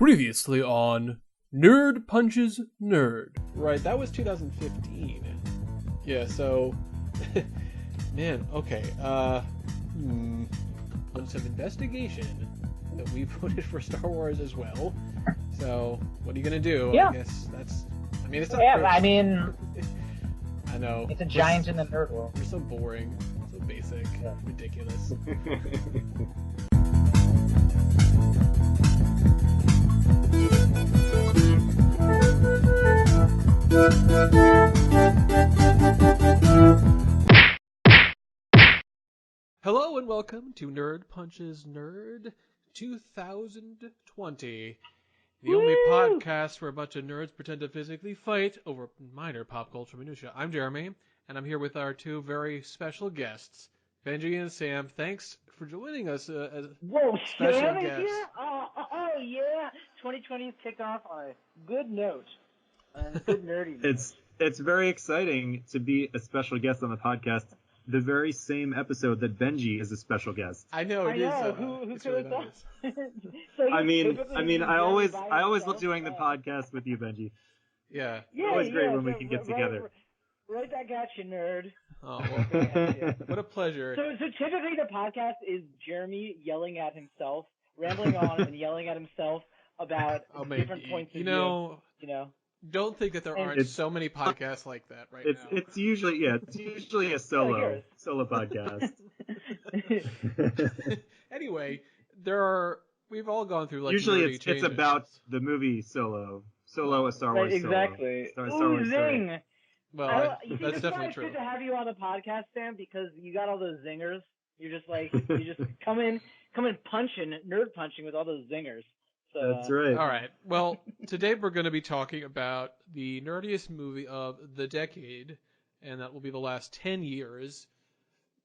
Previously on Nerd Punches Nerd. Right, that was 2015. Yeah, so... Man, okay. On some investigation that we voted for Star Wars as well. So, what are you gonna do? Yeah. I guess that's... I mean, it's not... Yeah, fair. I mean... I know. It's a giant in the nerd world. We're so boring. So basic. Yeah. Ridiculous. Hello and welcome to Nerd Punches Nerd 2020. The only podcast where a bunch of nerds pretend to physically fight over minor pop culture minutia. I'm Jeremy, and I'm here with our two very special guests, Benji and Sam. Thanks for joining us as special Sam is guests. here? Oh, yeah. 2020's kicked off on a good note. Good nerdy note. It's very exciting to be a special guest on the podcast. The very same episode that Benji is a special guest. I know it is. Who it's could really have thought? nice. So I mean, I always myself. love doing the podcast with you, Benji. Yeah. Yeah, always great when we so can get together. Right back at you, nerd. Oh, well, what a pleasure. So typically the podcast is Jeremy yelling at himself, rambling on and yelling at himself about different points of view. You know. Don't think that there aren't so many podcasts like that now. It's usually a solo podcast. Anyway, we've all gone through like Usually nerdy it's changes. about the movie a Star Wars Right, exactly. Solo. Star Wars zing! Well, You see, that's definitely it's true. good to have you on the podcast, Sam, because you got all those zingers. You're just like you just come in punching, nerd punching with all those zingers. So, That's right. All right. Well, today we're going to be talking about the nerdiest movie of the decade, and that will be the last 10 years.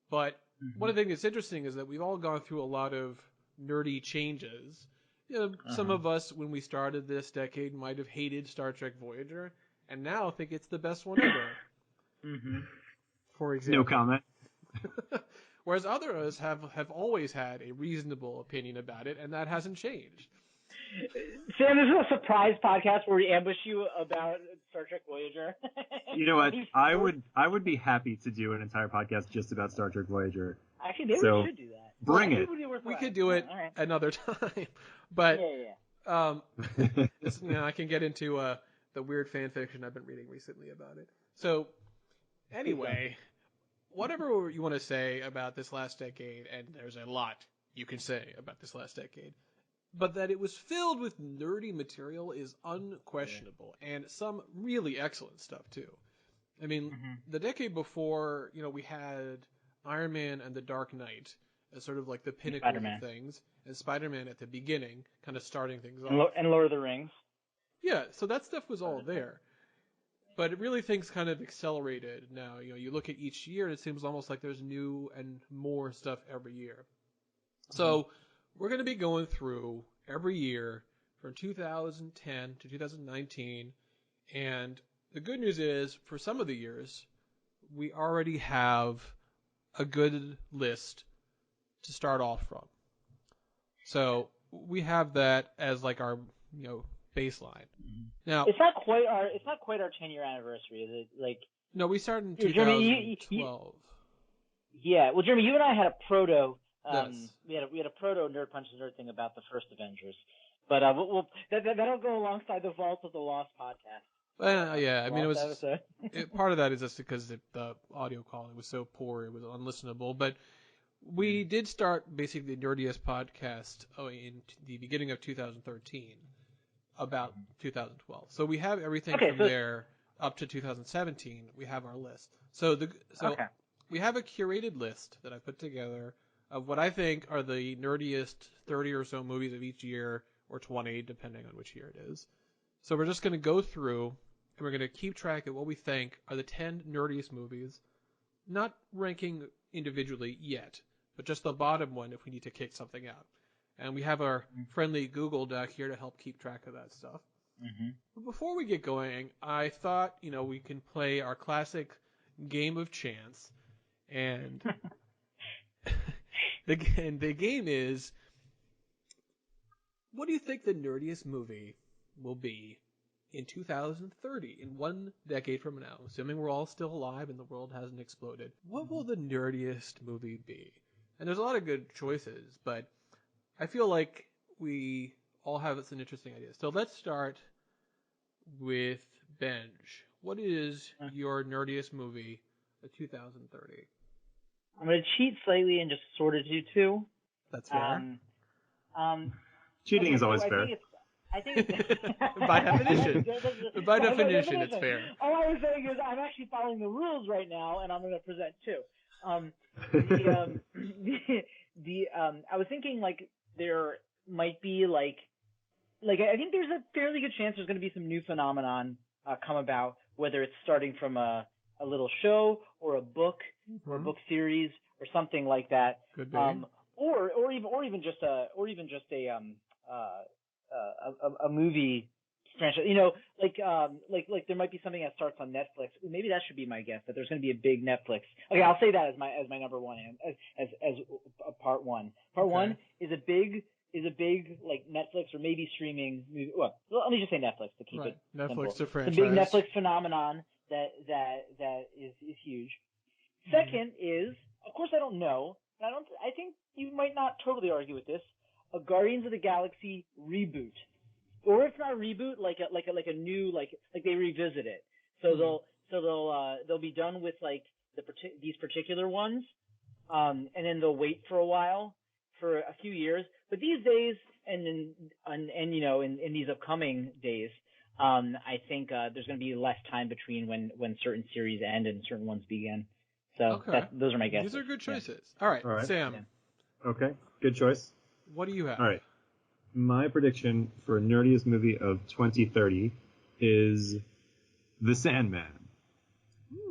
But one of the things that's interesting is that we've all gone through a lot of nerdy changes. You know, some of us, when we started this decade, might have hated Star Trek Voyager, and now think it's the best one ever. For example. No comment. Whereas others have always had a reasonable opinion about it, and that hasn't changed. Sam, this is a surprise podcast where we ambush you about Star Trek Voyager. You know what? I would be happy to do an entire podcast just about Star Trek Voyager. Actually, maybe we should do that. Bring it. We could do it another time. But I can get into the weird fan fiction I've been reading recently about it. So anyway, whatever you want to say about this last decade, and there's a lot you can say about this last decade, but that it was filled with nerdy material is unquestionable, and some really excellent stuff too. I mean, the decade before, we had Iron Man and the Dark Knight as sort of like the pinnacle of things, and Spider-Man at the beginning, kind of starting things off. And Lord of the Rings. Yeah, so that stuff was all there. But it really things kind of accelerated now. You look at each year, and it seems almost like there's new and more stuff every year. So we're going to be going through every year from 2010 to 2019, and the good news is, for some of the years, we already have a good list to start off from. So we have that as like our, baseline. Now it's not quite our 10-year anniversary, is it? Like, no, we started in Jeremy, 2012. Yeah, well, Jeremy, you and I had a proto. Yes. We had a proto Nerd Punches Nerd thing about the first Avengers, but that'll go alongside the Vault of the Lost podcast. Yeah, I mean, it was part of that is just because the audio quality was so poor it was unlistenable. But we did start basically the Nerdiest podcast in the beginning of 2013, about 2012. So we have everything from there up to 2017. We have our list. So we have a curated list that I put together of what I think are the nerdiest 30 or so movies of each year, or 20, depending on which year it is. So we're just going to go through, and we're going to keep track of what we think are the 10 nerdiest movies, not ranking individually yet, but just the bottom one if we need to kick something out. And we have our friendly Google Doc here to help keep track of that stuff. But before we get going, I thought, we can play our classic game of chance, and... The game is, what do you think the nerdiest movie will be in 2030, in 1 decade from now, assuming we're all still alive and the world hasn't exploded? What will the nerdiest movie be? And there's a lot of good choices, but I feel like we all have some interesting ideas. So let's start with Benj. What is your nerdiest movie of 2030? I'm going to cheat slightly and just sort of do two. That's fair. Cheating is always fair. I think it's by definition. By definition, it's fair. All I was saying is I'm actually following the rules right now, and I'm going to present two. I was thinking like there might be like I think there's a fairly good chance there's going to be some new phenomenon come about, whether it's starting from a little show or a book or a book series or something like that. Could be. Or even just a movie franchise. You know, like there might be something that starts on Netflix. Maybe that should be my guess, that there's going to be a big Netflix. Okay, I'll say that as my number one, as part one. Part one is a big like Netflix or maybe streaming movie. Well, let me just say Netflix to keep it Netflix simple. to franchise. It's a big Netflix phenomenon that is huge. Second is, of course, I don't know. I think you might not totally argue with this. A Guardians of the Galaxy reboot, or if not a reboot, like a new like they revisit it. So they'll be done with like these particular ones, and then they'll wait for a while, for a few years. But these days, and you know, in these upcoming days, I think there's going to be less time between when certain series end and certain ones begin. So those are my guesses. These are good choices. Yeah. All right, Sam. Yeah. Okay, good choice. What do you have? All right. My prediction for nerdiest movie of 2030 is The Sandman.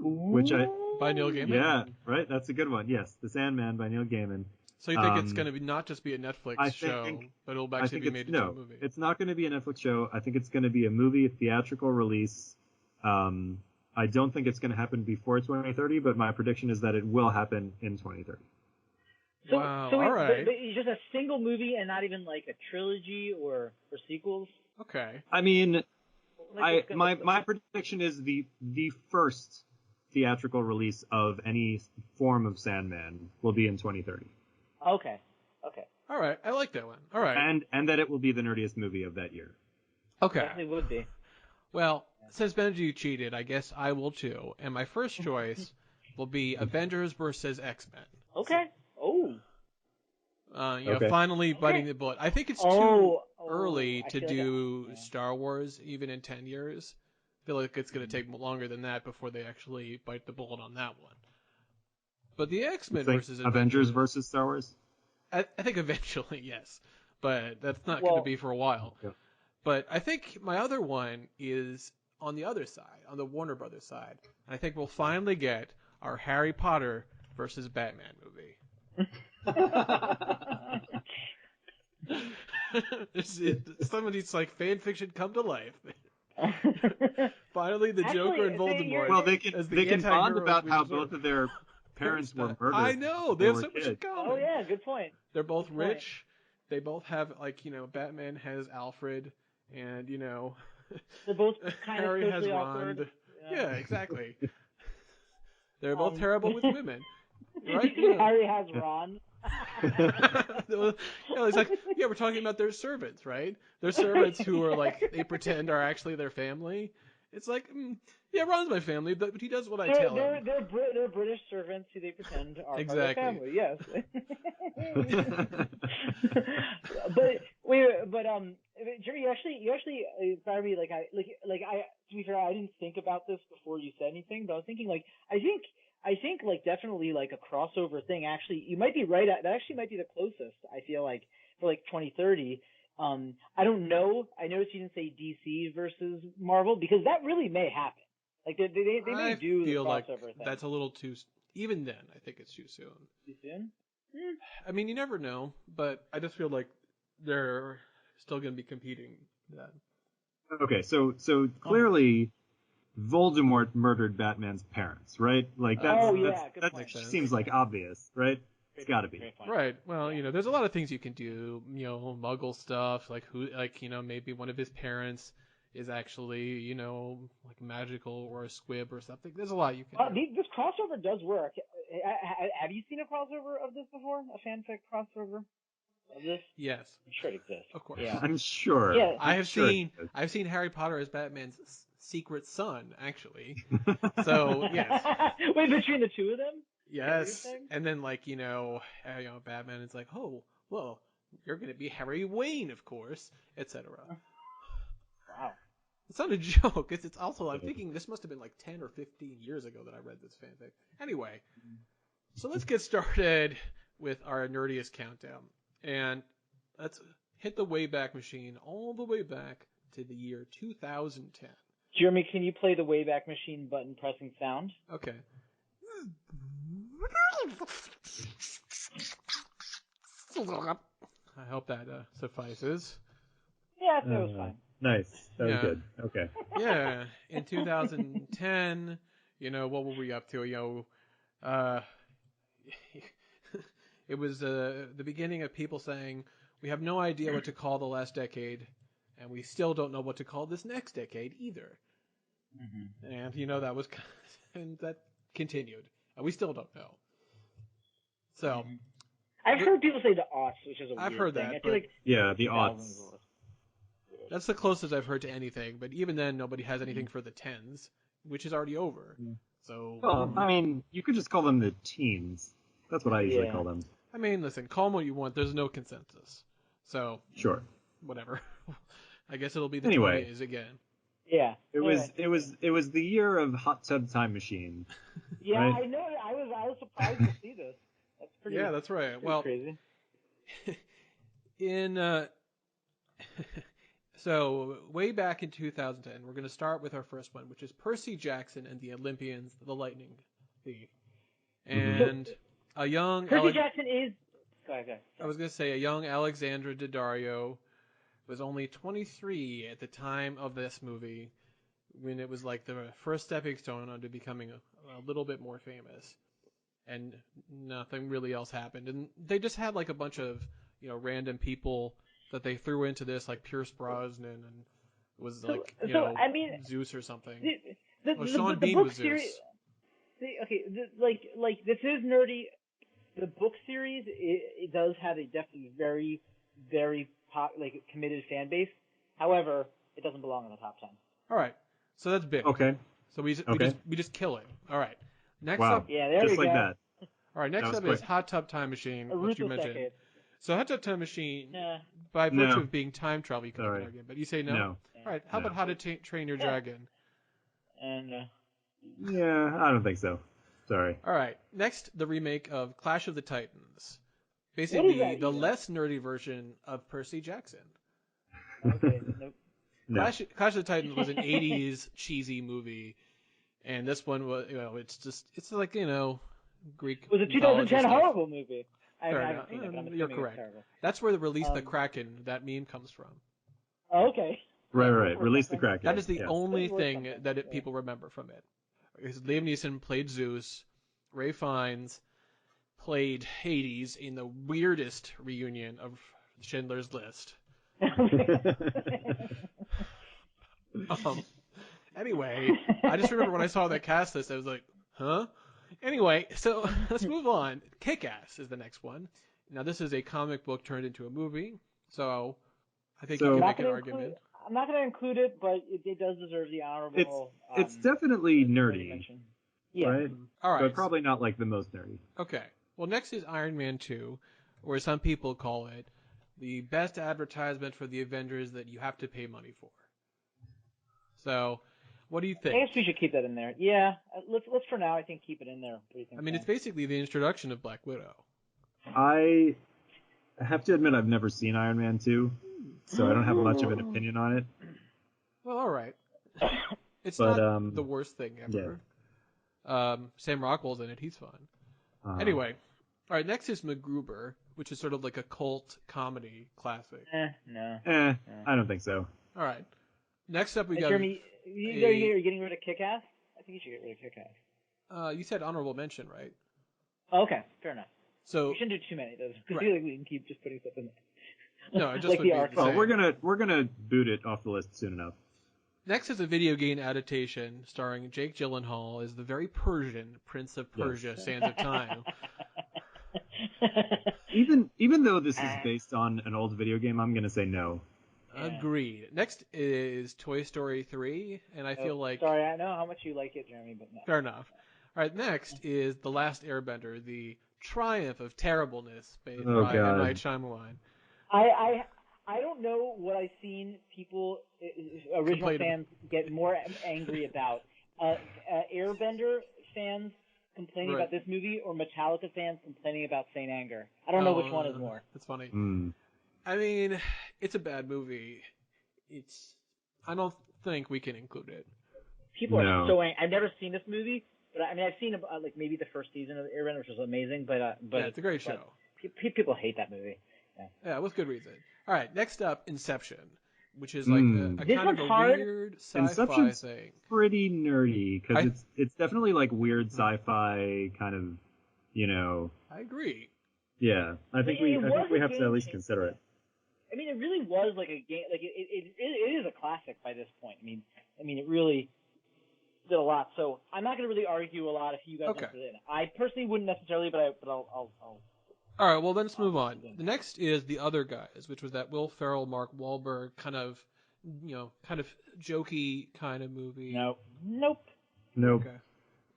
Which by Neil Gaiman? Yeah, right? That's a good one. Yes, The Sandman by Neil Gaiman. So you think it's going to be not just be a Netflix show, but it'll actually be made into a movie? It's not going to be a Netflix show. I think it's going to be a movie, a theatrical release. I don't think it's going to happen before 2030, but my prediction is that it will happen in 2030. Wow, all right. But it's just a single movie and not even like a trilogy or sequels? Okay. I mean, my prediction is the first theatrical release of any form of Sandman will be in 2030. Okay. All right, I like that one. All right. And that it will be the nerdiest movie of that year. Okay. Definitely would be. Well, since Benji cheated, I guess I will too. And my first choice will be Avengers versus X-Men. Okay. Oh. Finally biting the bullet. I think it's too early to do Star Wars even in 10 years. I feel like it's going to take longer than that before they actually bite the bullet on that one. But the X-Men versus Avengers versus Star Wars? I think eventually, yes. But that's not going to be for a while. Yeah. But I think my other one is on the other side, on the Warner Brothers side. I think we'll finally get our Harry Potter versus Batman movie. Some of these like fan fiction come to life. Finally, the Joker and Voldemort. Well, they can bond about how both of their parents were murdered. I know, they have so much in common. Oh yeah, good point. They're both rich. They both have Batman has Alfred, and they're both kind Harry of has Ron. awkward. Yeah, exactly. They're both terrible with women. Right? Harry has Ron. It's like, we're talking about their servants, right? Their servants who are like, they pretend are actually their family. It's like, Ron's my family, but he does what I tell him. They're British servants who they pretend are part of their family. Yes. Jerry, you actually inspired me. To be fair, I didn't think about this before you said anything, but I was thinking I think definitely a crossover thing. Actually, you might be right. That actually might be the closest. I feel like for 2030. I don't know. I noticed you didn't say DC versus Marvel because that really may happen. They may do the crossover thing. That's a little too. Even then, I think it's too soon. Too soon? I mean, you never know, but I just feel like they're still going to be competing then. Okay, so clearly. Voldemort murdered Batman's parents, right? That seems like obvious, right? It's got to be. Right. Well, there's a lot of things you can do. Muggle stuff, maybe one of his parents is actually, like magical or a squib or something. There's a lot you can do. This crossover does work. Have you seen a crossover of this before? A fanfic crossover of this? Yes. I'm sure it exists. Of course. Yeah. I'm sure. Yeah. I've seen Harry Potter as Batman's secret son, actually. So, yes. Wait, between the two of them? Yes. And then, Batman is like, oh, well, you're going to be Harry Wayne, of course, etc. Wow. It's not a joke. It's also, I'm thinking this must have been like 10 or 15 years ago that I read this fanfic. Anyway, so let's get started with our Nerdiest countdown. And let's hit the Wayback Machine all the way back to the year 2010. Jeremy, can you play the Wayback Machine button pressing sound? Okay. I hope that suffices. Yeah, that was fine. Nice. That was good. Okay. Yeah. In 2010, what were we up to? It was the beginning of people saying, we have no idea what to call the last decade, and we still don't know what to call this next decade either. Mm-hmm. And, that was, and that continued. And we still don't know. So. I've heard people say the aughts, which is a weird I've heard thing. that. I feel like yeah, the aughts. That's the closest I've heard to anything, but even then, nobody has anything for the tens, which is already over. So. Well, I mean, you could just call them the teens. That's what I usually call them. I mean, listen, call them what you want. There's no consensus. So. Sure. Whatever. I guess it'll be the 20s again. Yeah. It was the year of Hot Tub Time Machine. Yeah, right? I know. I was surprised to see this. That's pretty. Yeah, that's right. Well, crazy. So way back in 2010, we're going to start with our first one, which is Percy Jackson and the Olympians, the Lightning Thief, and a young Percy Jackson is. Go ahead. I was going to say a young Alexandra Daddario was only 23 at the time of this movie, when it was like the first stepping stone onto becoming a little bit more famous, and nothing really else happened, and they just had like a bunch of random people that they threw into this, like Pierce Brosnan, and it was Zeus or something. Sean Bean was Zeus. This is nerdy. The book series it does have a definitely very, very committed fan base. However, it doesn't belong in the top 10. All right, so that's big. Okay. So we just kill it. All right. Next wow. up. Yeah, there just we like go. that. All right. Next up is Hot Tub Time Machine, which you mentioned. Decade. So Hot Tub Time Machine, by virtue of being time travel, you can argue, but you say no. No. All right. How about How to Train Your Dragon? And yeah, I don't think so. Sorry. All right. Next, the remake of Clash of the Titans. Basically, the less nerdy version of Percy Jackson. Okay. Nope. No. Clash of the Titans was an 80s cheesy movie, and this one was, it's like, Greek. It was a 2010 horrible movie. I Fair haven't seen it, but I'm You're correct. That's where the Release the Kraken, that meme comes from. Oh, okay. Right. Release the Kraken. That is the only thing that people remember from it. Because Liam Neeson played Zeus, Ray Fiennes played Hades in the weirdest reunion of Schindler's List. Anyway, I just remember when I saw that cast list, I was like, huh? Anyway, so let's move on. Kick-Ass is the next one. Now, this is a comic book turned into a movie, so I think you can make an argument. I'm not going to include it, but it does deserve the honorable. It's definitely nerdy. Yeah. Right? All right. But probably not like the most nerdy. Okay. Well, next is Iron Man 2, or some people call it the best advertisement for the Avengers that you have to pay money for. So, what do you think? I guess we should keep that in there. Yeah, let's for now. I think keep it in there. What do you think, I mean, it's basically the introduction of Black Widow. I have to admit I've never seen Iron Man 2, so I don't have much of an opinion on it. Well, all right. It's not the worst thing ever. Yeah. Sam Rockwell's in it. He's fun. Anyway, all right. Next is MacGruber, which is sort of like a cult comedy classic. No. I don't think so. All right. Next up, we got. Jeremy, you're getting rid of Kick-Ass? I think you should get rid of Kick-Ass. You said honorable mention, right? Oh, okay, fair enough. So we shouldn't do too many, though. Right. We can keep just putting stuff in there. No, it just like would the be arc. insane. Well, we're gonna boot it off the list soon enough. Next is a video game adaptation starring Jake Gyllenhaal as the very Persian Prince of Persia, Yes. Sands of Time. Even though this is based on an old video game, I'm gonna say no. Agreed. Next is Toy Story 3, and I feel like... Sorry, I know how much you like it, Jeremy, but no. Fair enough. All right, next is The Last Airbender, the triumph of terribleness by M. Night Shyamalan. I don't know what I've seen people, original fans, get more angry about. Airbender fans complaining about this movie, or Metallica fans complaining about Saint Anger. I don't know which one is more. That's funny. Mm. I mean, it's a bad movie. I don't think we can include it. People are so angry. I've never seen this movie, but I mean, I've seen like maybe the first season of Airbender, which was amazing. But yeah, it's a great show. People hate that movie. Yeah, with good reason. All right, next up, Inception, which is like a kind of a weird sci-fi Inception's thing. Pretty nerdy because it's definitely like weird sci-fi kind of, you know. I agree. Yeah, I think we have to at least consider it. I mean, it really was like a game. Like it is a classic by this point. I mean, it really did a lot. So I'm not going to really argue a lot if you guys want to put it in. I personally wouldn't necessarily, but I'll. All right, well, then let's move on. The next is The Other Guys, which was that Will Ferrell, Mark Wahlberg kind of jokey kind of movie. Nope. Okay.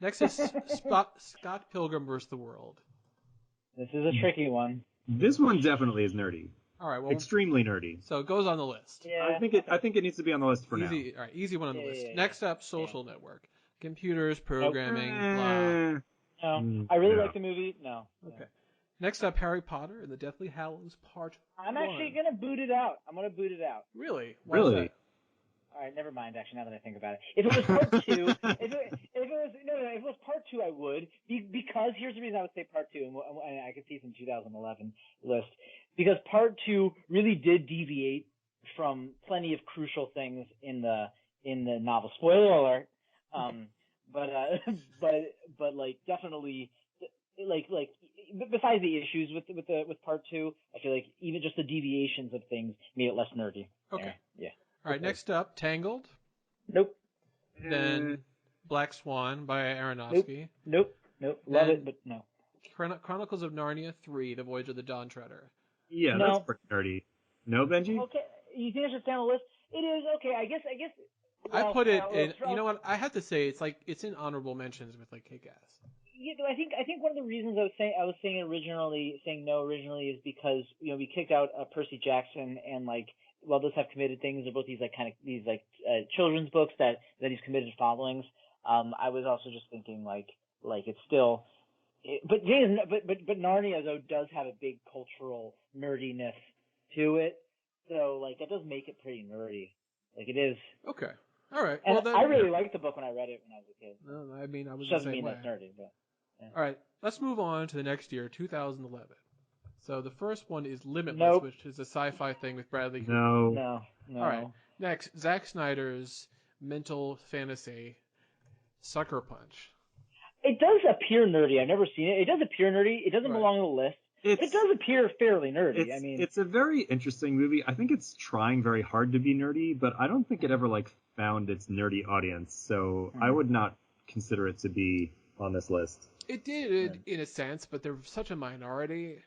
Next is Scott Pilgrim vs. the World. This is a tricky one. This one definitely is nerdy. All right, well, extremely nerdy. So it goes on the list. Yeah. I think it needs to be on the list for now. All right, easy one on the list. Next up, Social Network. Computers, programming, blah. No, I really like the movie. No. Okay. Next up, Harry Potter and the Deathly Hallows Part 1. I'm actually gonna boot it out. Really? Really? All right, never mind. Actually, now that I think about it, if it was part two, if it was part two, I would. Because here's the reason I would say part two, and I could see some 2011 list, because part two really did deviate from plenty of crucial things in the novel. Spoiler alert. But like definitely like besides the issues with part two, I feel like even just the deviations of things made it less nerdy. Okay. Yeah. All right. Next up, Tangled. Nope. Then Black Swan by Aronofsky. Nope. Love it, but no. Chronicles of Narnia 3: The Voyage of the Dawn Treader. Yeah, that's pretty nerdy. No, Benji? Okay, you think I should stay on the list? It is okay. I guess. I put it in. You know what? I have to say, it's in honorable mentions with like Kick-Ass. Yeah, I think one of the reasons I was saying no originally is because we kicked out Percy Jackson, and like while those have committed things, they're both these children's books that he's committed followings. I was also just thinking like it's still, but Narnia though does have a big cultural nerdiness to it, so like that does make it pretty nerdy. Like it is. Okay. All right. And well, then, I really liked the book when I read it when I was a kid. No, I mean I was. Doesn't mean that's nerdy, but. Yeah. All right, let's move on to the next year, 2011. So the first one is Limitless, Nope. which is a sci-fi thing with Bradley Cooper. No. All right. Next, Zack Snyder's mental fantasy, Sucker Punch. It does appear nerdy. I've never seen it. It does appear nerdy. It doesn't belong on the list. It does appear fairly nerdy. It's a very interesting movie. I think it's trying very hard to be nerdy, but I don't think it ever found its nerdy audience. So I would not consider it to be on this list. It did in a sense, but they're such a minority,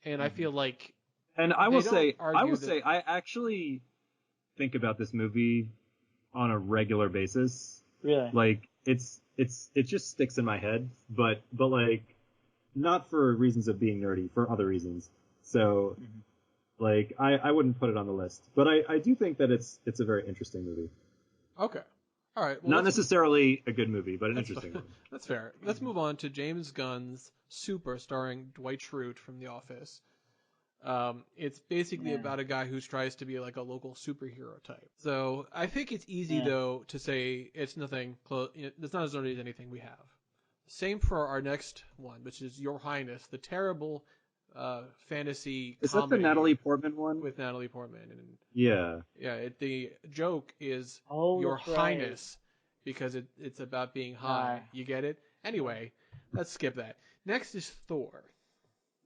and I feel like. And I will say, I actually think about this movie on a regular basis. Really? Like it just sticks in my head, but like not for reasons of being nerdy, for other reasons. So, like I wouldn't put it on the list, but I do think that it's a very interesting movie. Okay. All right. Well, not necessarily a good movie, but an interesting one. That's fair. Let's move on to James Gunn's Super, starring Dwight Schrute from The Office. It's basically about a guy who tries to be like a local superhero type. So I think it's easy though to say it's nothing close. It's not as nerdy as anything we have. Same for our next one, which is Your Highness, the terrible fantasy. Is that the Natalie Portman one? With Natalie Portman. Yeah. Yeah. The joke is Your that's Highness because it's about being high. You get it? Anyway, let's skip that. Next is Thor.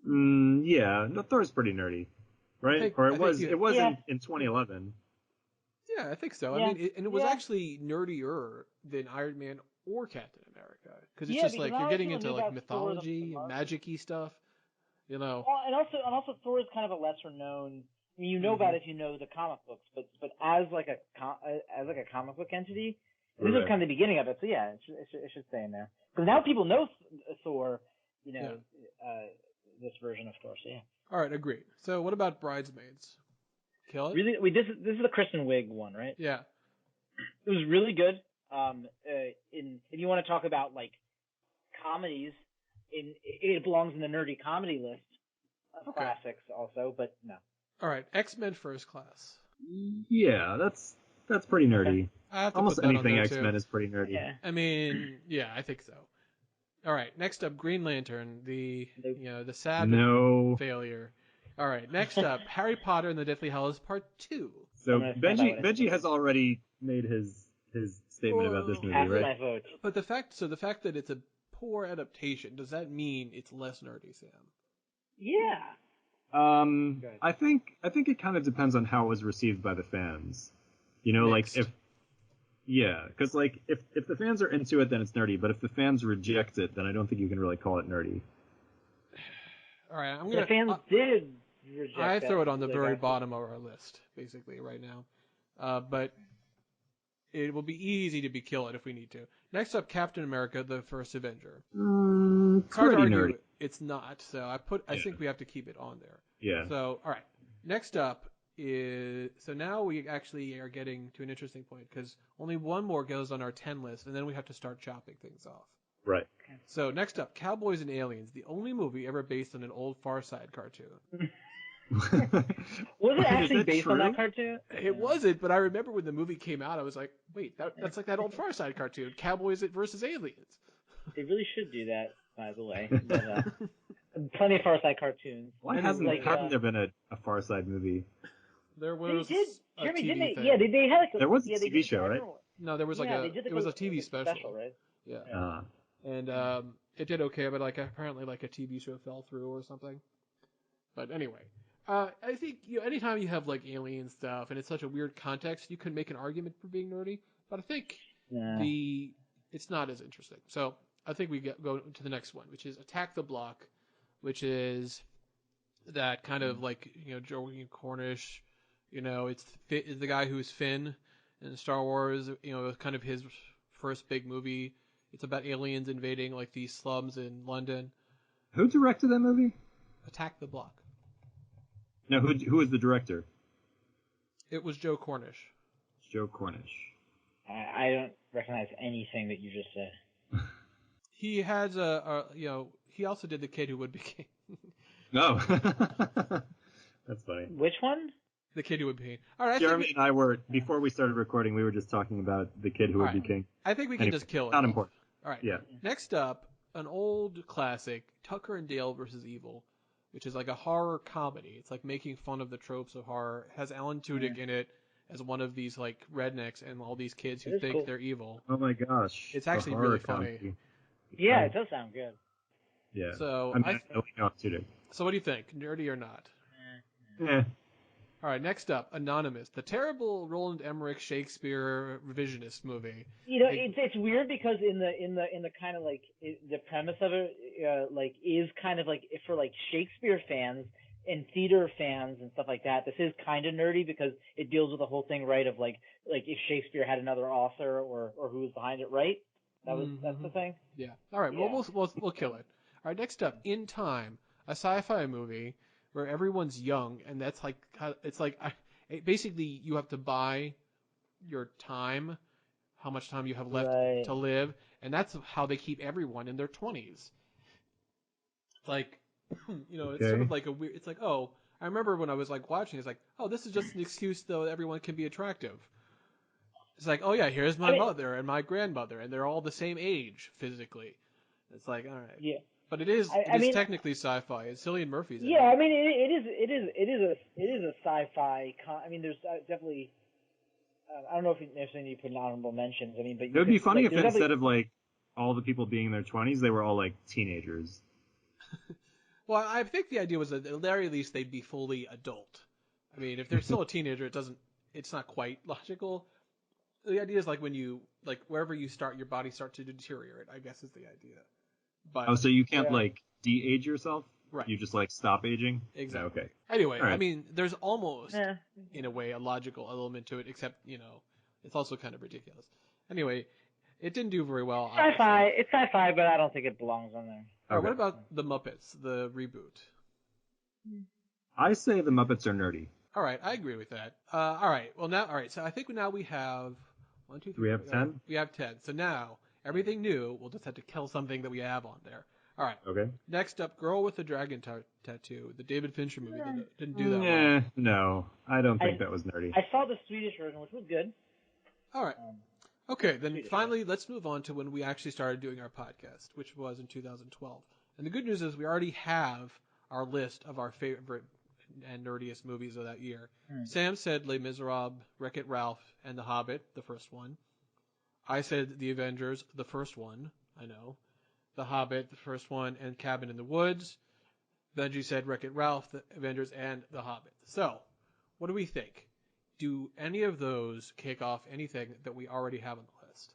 Yeah, no, Thor's pretty nerdy, right? It was in 2011. Yeah, I think so. Yeah. I mean, it was actually nerdier than Iron Man or Captain America, because it's just like you're getting into like mythology and magic-y stuff, you know. Well, and also Thor is kind of a lesser known. I mean, you know about it if you know the comic books, but as like a comic book entity, this is kind of the beginning of it. So yeah, it should stay in there because now people know Thor. You know, this version of Thor. So yeah. All right, agreed. So what about Bridesmaids? Kill it? Really, this is the Kristen Wiig one, right? Yeah. It was really good. If you want to talk about like comedies, it belongs in the nerdy comedy list of classics also, but no. All right, X-Men First Class. Yeah, that's pretty nerdy. Almost anything X-Men is pretty nerdy. Yeah. I mean, yeah, I think so. All right, next up, Green Lantern, the sad failure. All right, next up, Harry Potter and the Deathly Hallows Part 2. So Benji has already made his statement about this movie, right? My vote. But the fact that it's a poor adaptation, does that mean it's less nerdy, Sam? Yeah. I think it kind of depends on how it was received by the fans. You know, Mixed. like because like if the fans are into it, then it's nerdy. But if the fans reject it, then I don't think you can really call it nerdy. All right, The fans did reject I throw it on the very bottom of our list, basically, right now. But it will be easy to be killed if we need to. Next up, Captain America: The First Avenger. It's hard to pretty argue nerdy. it's not, so I think we have to keep it on there. Yeah. So, all right. Next up is now we actually are getting to an interesting point because only one more goes on our 10 list, and then we have to start chopping things off. Right. So next up, Cowboys and Aliens, the only movie ever based on an old Far Side cartoon. Was it actually based on that cartoon? It wasn't, but I remember when the movie came out, I was like, wait, that's like that old Far Side cartoon, Cowboys versus Aliens. They really should do that, by the way. But, plenty of Far Side cartoons. Why hasn't there been a Far Side movie? There was they did. a Jeremy, TV didn't they? thing. Yeah, they had like a, there was a yeah, TV show, right? No, there was it was a TV special. Right? Yeah. And it did okay, but like apparently like a TV show fell through or something. But anyway, I think anytime you have like alien stuff and it's such a weird context, you can make an argument for being nerdy. But I think it's not as interesting. So I think we go to the next one, which is Attack the Block, which is that kind of like Joey Cornish. It's the guy who's Finn in Star Wars. It was kind of his first big movie. It's about aliens invading like these slums in London. Who directed that movie? Attack the Block. No, who was the director? It was Joe Cornish. Joe Cornish. I don't recognize anything that you just said. He has he also did The Kid Who Would Be King. No. That's funny. Which one? The Kid Who Would Be King. All right, Jeremy and I were, before we started recording, we were just talking about The Kid Who Would Be King. I think we can just kill it. Not important. All right. Yeah. Next up, an old classic, Tucker and Dale versus Evil, which is like a horror comedy. It's like making fun of the tropes of horror. It has Alan Tudyk in it as one of these like rednecks and all these kids who think they're evil. Oh my gosh. It's actually really funny. Yeah, it does sound good. Yeah. So I know Tudyk. So what do you think? Nerdy or not? Yeah. Mm-hmm. All right, next up, Anonymous, the terrible Roland Emmerich Shakespeare revisionist movie. You know, it's weird because in the kind of like the premise of it, like is kind of like for like Shakespeare fans and theater fans and stuff like that. This is kind of nerdy because it deals with the whole thing, right? Of like if Shakespeare had another author or who was behind it, right? That's the thing. Yeah. All right. Yeah. We'll kill it. All right. Next up, In Time, a sci-fi movie where everyone's young, and that's like it's like basically you have to buy your time, how much time you have left to live, and that's how they keep everyone in their 20s. Like, it's sort of like a weird. It's like, oh, I remember when I was like watching. It's like, oh, this is just an excuse though everyone can be attractive. It's like, oh yeah, here's my mother and my grandmother, and they're all the same age physically. It's like, all right. Yeah. But it is technically sci-fi. It's Cillian Murphy's in it. I mean, it is a sci-fi. I mean, there's definitely. I don't know if you need to put honorable mentions. I mean, but it would be funny if instead of like all the people being in their 20s, they were all like teenagers. Well, I think the idea was that at the very least they'd be fully adult. I mean, if they're still a teenager, it's not quite logical. The idea is like when you, like wherever you start, your body starts to deteriorate, I guess is the idea. But so you can't like de-age yourself? Right. You just like stop aging? Exactly. Yeah, okay. Anyway, Right. I mean, there's almost, in a way, a logical element to it, except, it's also kind of ridiculous. Anyway, it didn't do very well. Sci-fi. It's sci-fi, but I don't think it belongs on there. All right, what about the Muppets, the reboot? I say the Muppets are nerdy. All right, I agree with that. All right, so I think now we have 1, 2, 3. We have 10? We have 10. So now, everything new, we'll just have to kill something that we have on there. All right. Okay. Next up, Girl with the Dragon Tattoo, the David Fincher movie. Didn't do that well. No, I don't think that was nerdy. I saw the Swedish version, which was good. All right. Okay, then finally, let's move on to when we actually started doing our podcast, which was in 2012. And the good news is we already have our list of our favorite and nerdiest movies of that year. Sam said Les Miserables, Wreck-It Ralph, and The Hobbit, the first one. I said The Avengers, the first one. I know. The Hobbit, the first one, and Cabin in the Woods. Benji said Wreck-It Ralph, The Avengers, and The Hobbit. So, what do we think? Do any of those kick off anything that we already have on the list?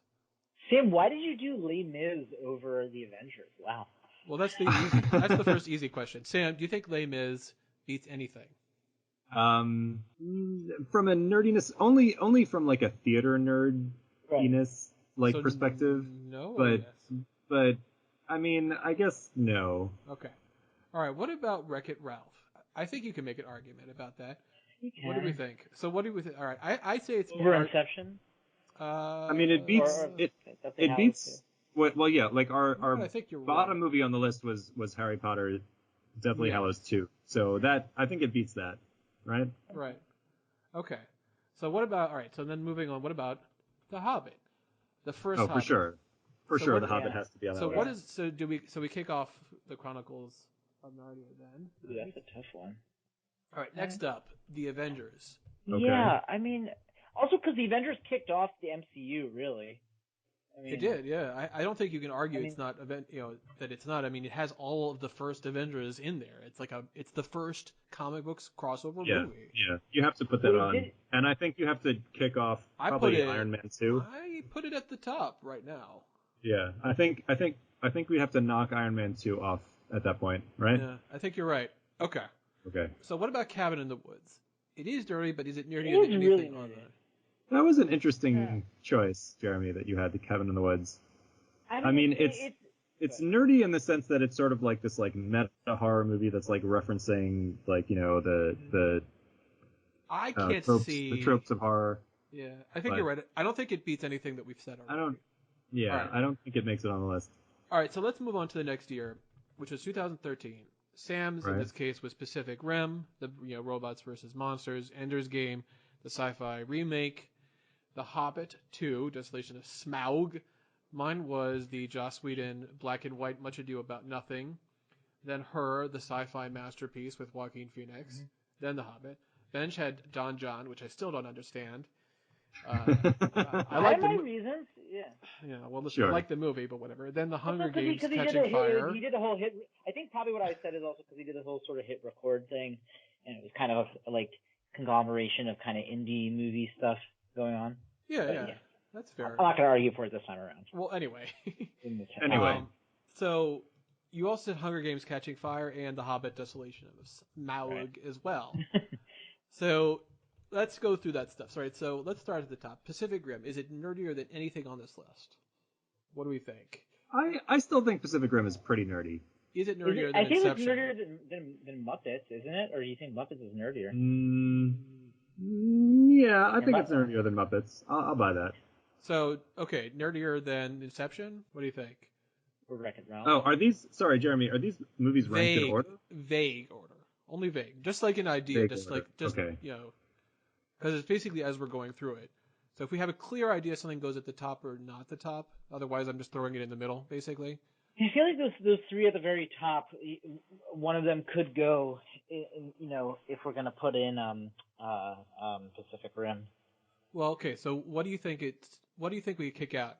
Sam, why did you do Les Mis over The Avengers? Wow. Well, that's the first easy question. Sam, do you think Les Mis beats anything? From a nerdiness, only from like a theater nerdiness perspective. No. But I mean, I guess no. Okay. All right. What about Wreck-It Ralph? I think you can make an argument about that. What do we think? So what do we think? All right. I say it's over Inception. I mean, it beats it beats. Well, yeah. Like our bottom movie on the list was Harry Potter, Deathly Hallows 2. So that I think it beats that, right? Right. Okay. So what about? All right. So then moving on. What about The Hobbit? The first. Oh, Hobbit. for sure. For sure, The Hobbit has to be on that list. So we kick off the Chronicles of Narnia then? Ooh, that's a tough one. All right, next up, The Avengers. Okay. Yeah, I mean, also because The Avengers kicked off the MCU, really. I mean, it did, yeah. I don't think you can argue it's not that it's not. I mean, it has all of the first Avengers in there. It's the first comic books crossover movie. Yeah, you have to put that on, and I think you have to kick off probably Iron Man 2. I put it at the top right now. Yeah, I think we have to knock Iron Man 2 off at that point, right? Yeah, I think you're right. Okay. So what about Cabin in the Woods? It is dirty, but is it nerdier than anything on there? That was an interesting choice, Jeremy, that you had the Cabin in the Woods. I mean, it's nerdy in the sense that it's sort of like this like meta horror movie that's like referencing like the I can't tropes, see the tropes of horror. Yeah, I think you're right. I don't think it beats anything that we've said already. I don't think it makes it on the list. All right, so let's move on to the next year, which was 2013. Sam's in this case was Pacific Rim, the robots versus monsters, Ender's Game, the sci-fi remake, The Hobbit 2, Desolation of Smaug. Mine was the Joss Whedon black and white Much Ado About Nothing. Then Her, the sci-fi masterpiece with Joaquin Phoenix. Mm-hmm. Then The Hobbit. Bench had Don John, which I still don't understand. I like my reasons. Yeah. Yeah. Well, listen, I like the movie, but whatever. Then The Hunger Games, Catching Fire. He did a whole hit. I think probably what I said is also because he did a whole sort of hit record thing, and it was kind of like conglomeration of kind of indie movie stuff going on. Yeah. That's fair. I'm not going to argue for it this time around. Well, anyway. Anyway. So you also said Hunger Games, Catching Fire, and The Hobbit, Desolation of Smaug as well. So let's go through that stuff. All right, so let's start at the top. Pacific Rim. Is it nerdier than anything on this list? What do we think? I still think Pacific Rim is pretty nerdy. Is it nerdier than I think Inception? it's nerdier than Muppets, isn't it? Or do you think Muppets is nerdier? Yeah, I think it's nerdier than Muppets. I'll buy that. So, okay, nerdier than Inception? What do you think? Or Wreck-It Ralph? Oh, Jeremy, are these movies ranked in order? Vague order. Only vague. Just like an idea. Because it's basically as we're going through it. So if we have a clear idea something goes at the top or not the top, otherwise I'm just throwing it in the middle, basically. I feel like those three at the very top, one of them could go, if we're going to put in Pacific Rim. Well, okay, so what do you think we kick out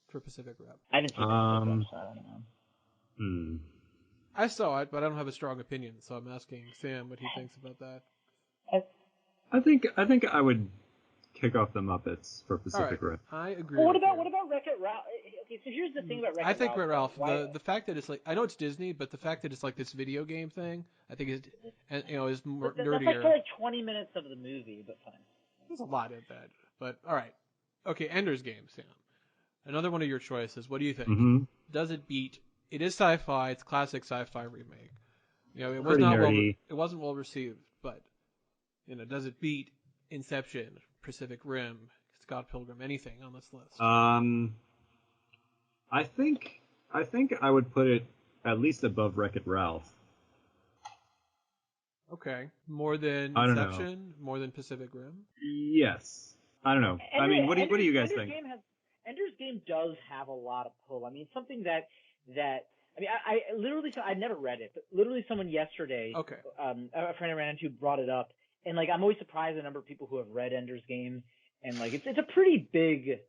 for Pacific Rim? I didn't see Pacific Rim, so I don't know. I saw it, but I don't have a strong opinion, so I'm asking Sam what he thinks about that. I think I would kick off the Muppets for Pacific Rim. I agree. Well, what about Wreck-It Ralph? Okay, so here's the thing about Wreck-It Ralph. I think Wreck-It Ralph. The fact that it's like, I know it's Disney, but the fact that it's like this video game thing, I think is more nerdier. That's like 20 minutes of the movie, but fine. There's a lot of that, but all right. Okay, Ender's Game, Sam. Another one of your choices. What do you think? Mm-hmm. Does it beat? It is sci-fi. It's classic sci-fi remake. It was Pretty not nerdy. it wasn't well received, but does it beat Inception, Pacific Rim, Scott Pilgrim, anything on this list? I think I would put it at least above Wreck-It Ralph. Okay, more than I don't Inception, more than Pacific Rim. Yes, I don't know. What do you guys think? Ender's Game does have a lot of pull. I mean, something that I literally, I never read it, but literally someone yesterday, a friend I ran into brought it up, and like I'm always surprised the number of people who have read Ender's Game, and like it's a pretty big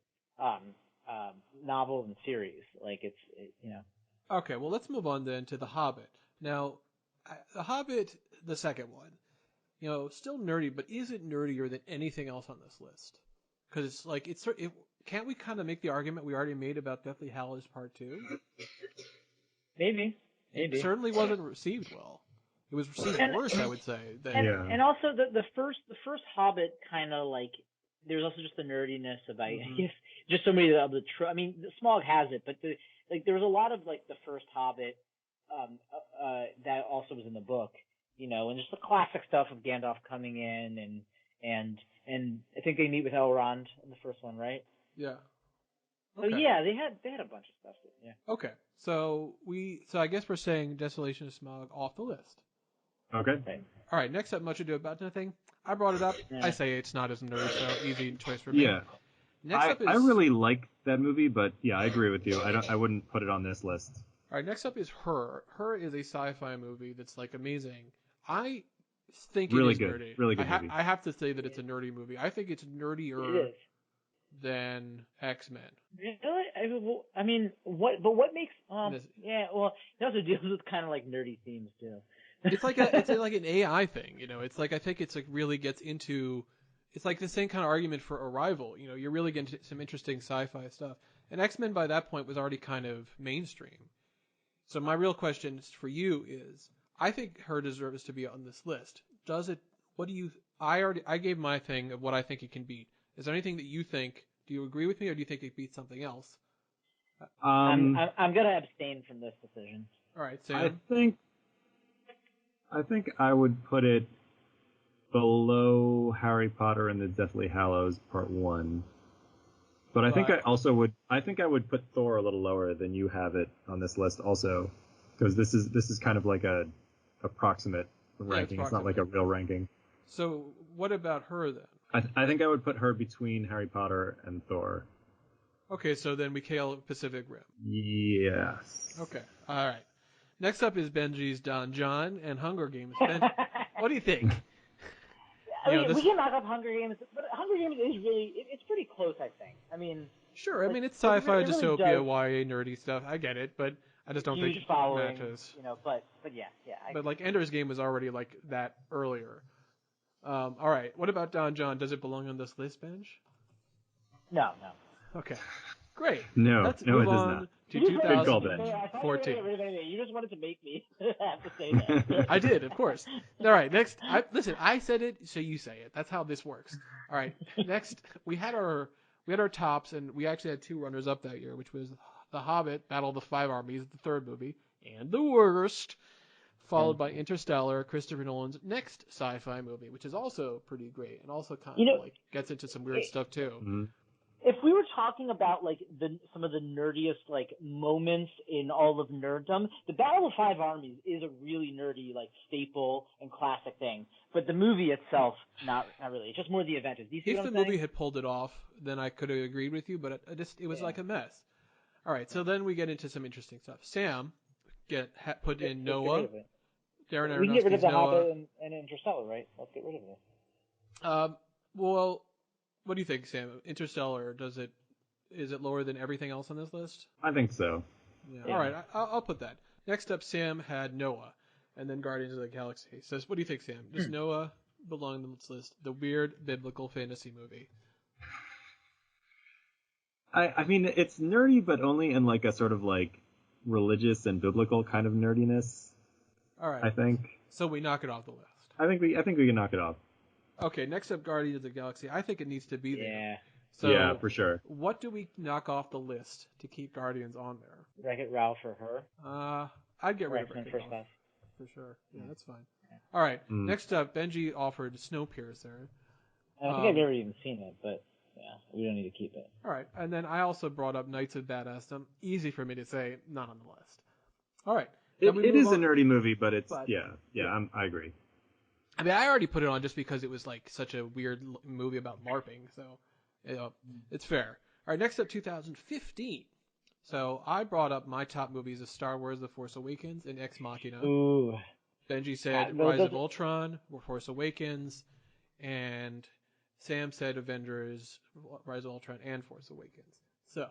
novel and series. Like Okay, well let's move on then to The Hobbit. Now, The Hobbit, the second one, still nerdy, but is it nerdier than anything else on this list? Because like can't we kind of make the argument we already made about Deathly Hallows Part 2? Maybe. It certainly wasn't received well. It was received worse, I would say. And also the first Hobbit kind of like there's also just the nerdiness about I guess just so many of the Smaug has it, but there was a lot of like the first Hobbit that also was in the book, and just the classic stuff of Gandalf coming in and I think they meet with Elrond in the first one, right? Yeah. Okay. So yeah, they had a bunch of stuff. Yeah. Okay. So I guess we're saying Desolation of Smaug off the list. Okay. Right. All right. Next up, Much Ado About Nothing. I brought it up. Yeah. I say it's not as nerdy, so easy choice for me. Yeah. Next up is, I really like that movie, but yeah, I agree with you. I wouldn't put it on this list. All right. Next up is Her. Her is a sci-fi movie that's like amazing. I think really it is good. nerdy. Really good movie. I have to say that it's a nerdy movie. I think it's nerdier than X-Men. Really? I mean, what? But what makes? Yeah. Well, it also deals with kind of like nerdy themes too. It's like an AI thing, It's like I think it's like really gets into. It's like the same kind of argument for Arrival. You're really getting some interesting sci-fi stuff. And X-Men by that point was already kind of mainstream. So my real question for you is, I think Her deserves to be on this list. Does it? What do you? I gave my thing of what I think it can beat. Is there anything that you think? Do you agree with me, or do you think it beats something else? I'm gonna abstain from this decision. All right, Sam. I think I would put it below Harry Potter and the Deathly Hallows Part 1. But I think I would put Thor a little lower than you have it on this list also, because this is kind of like a approximate ranking. It's not like a real ranking. So what about Her then? I think I would put Her between Harry Potter and Thor. Okay, so then we kill Pacific Rim. Yes. Okay, all right. Next up is Benji's Don John and Hunger Games. Ben, what do you think? We can knock up Hunger Games, but Hunger Games is really, it's pretty close, I think. I mean... Sure, I mean, it's sci-fi, dystopia, YA, nerdy stuff. I get it, but I just don't think it matches. But yeah. But like Ender's Game was already like that earlier. All right, what about Don John? Does it belong on this list, Benj? No. Okay, great. No, Let's it move does on not. to Good call, Ben. 2014. You just wanted to make me have to say that. I did, of course. All right, next. Listen, I said it, so you say it. That's how this works. All right, next we had our tops, and we actually had two runners up that year, which was The Hobbit, Battle of the Five Armies, the third movie, and the worst, followed by Interstellar, Christopher Nolan's next sci-fi movie, which is also pretty great and also kind of like gets into some weird stuff too. Mm-hmm. If we were talking about like some of the nerdiest like moments in all of nerddom, the Battle of the Five Armies is a really nerdy like staple and classic thing. But the movie itself, not really. It's just more the event. If the movie had pulled it off, then I could have agreed with you. But it was like a mess. All right, so then we get into some interesting stuff. Sam put in Noah. Darren Aronofsky's we can get rid of the Noah. Hobbit and Interstellar, right? Let's get rid of this. Well, what do you think, Sam? Interstellar, is it lower than everything else on this list? I think so. Yeah. All right, I'll put that. Next up, Sam had Noah, and then Guardians of the Galaxy. So what do you think, Sam? Does Noah belong on this list? The weird biblical fantasy movie. I mean, it's nerdy, but only in like a sort of like religious and biblical kind of nerdiness. All right. I think. So we knock it off the list. I think we can knock it off. Okay, next up, Guardians of the Galaxy. I think it needs to be there. Yeah. So yeah, for sure. What do we knock off the list to keep Guardians on there? Wreck-It Ralph or her? I'd get rid of X-Men Wreck-It First Ralph. Class. For sure. Yeah, that's fine. All right. Next up, Benji offered Snowpiercer. I don't think I've ever even seen it, but yeah, we don't need to keep it. All right. And then I also brought up Knights of Badassdom. Easy for me to say, not on the list. All right. It is a nerdy movie, but it's I agree. I mean, I already put it on just because it was like such a weird movie about LARPing, so it's fair. All right, next up, 2015. So I brought up my top movies of Star Wars: The Force Awakens and Ex Machina. Ooh. Benji said Rise of Ultron, Force Awakens, and Sam said Avengers, Rise of Ultron, and Force Awakens. So,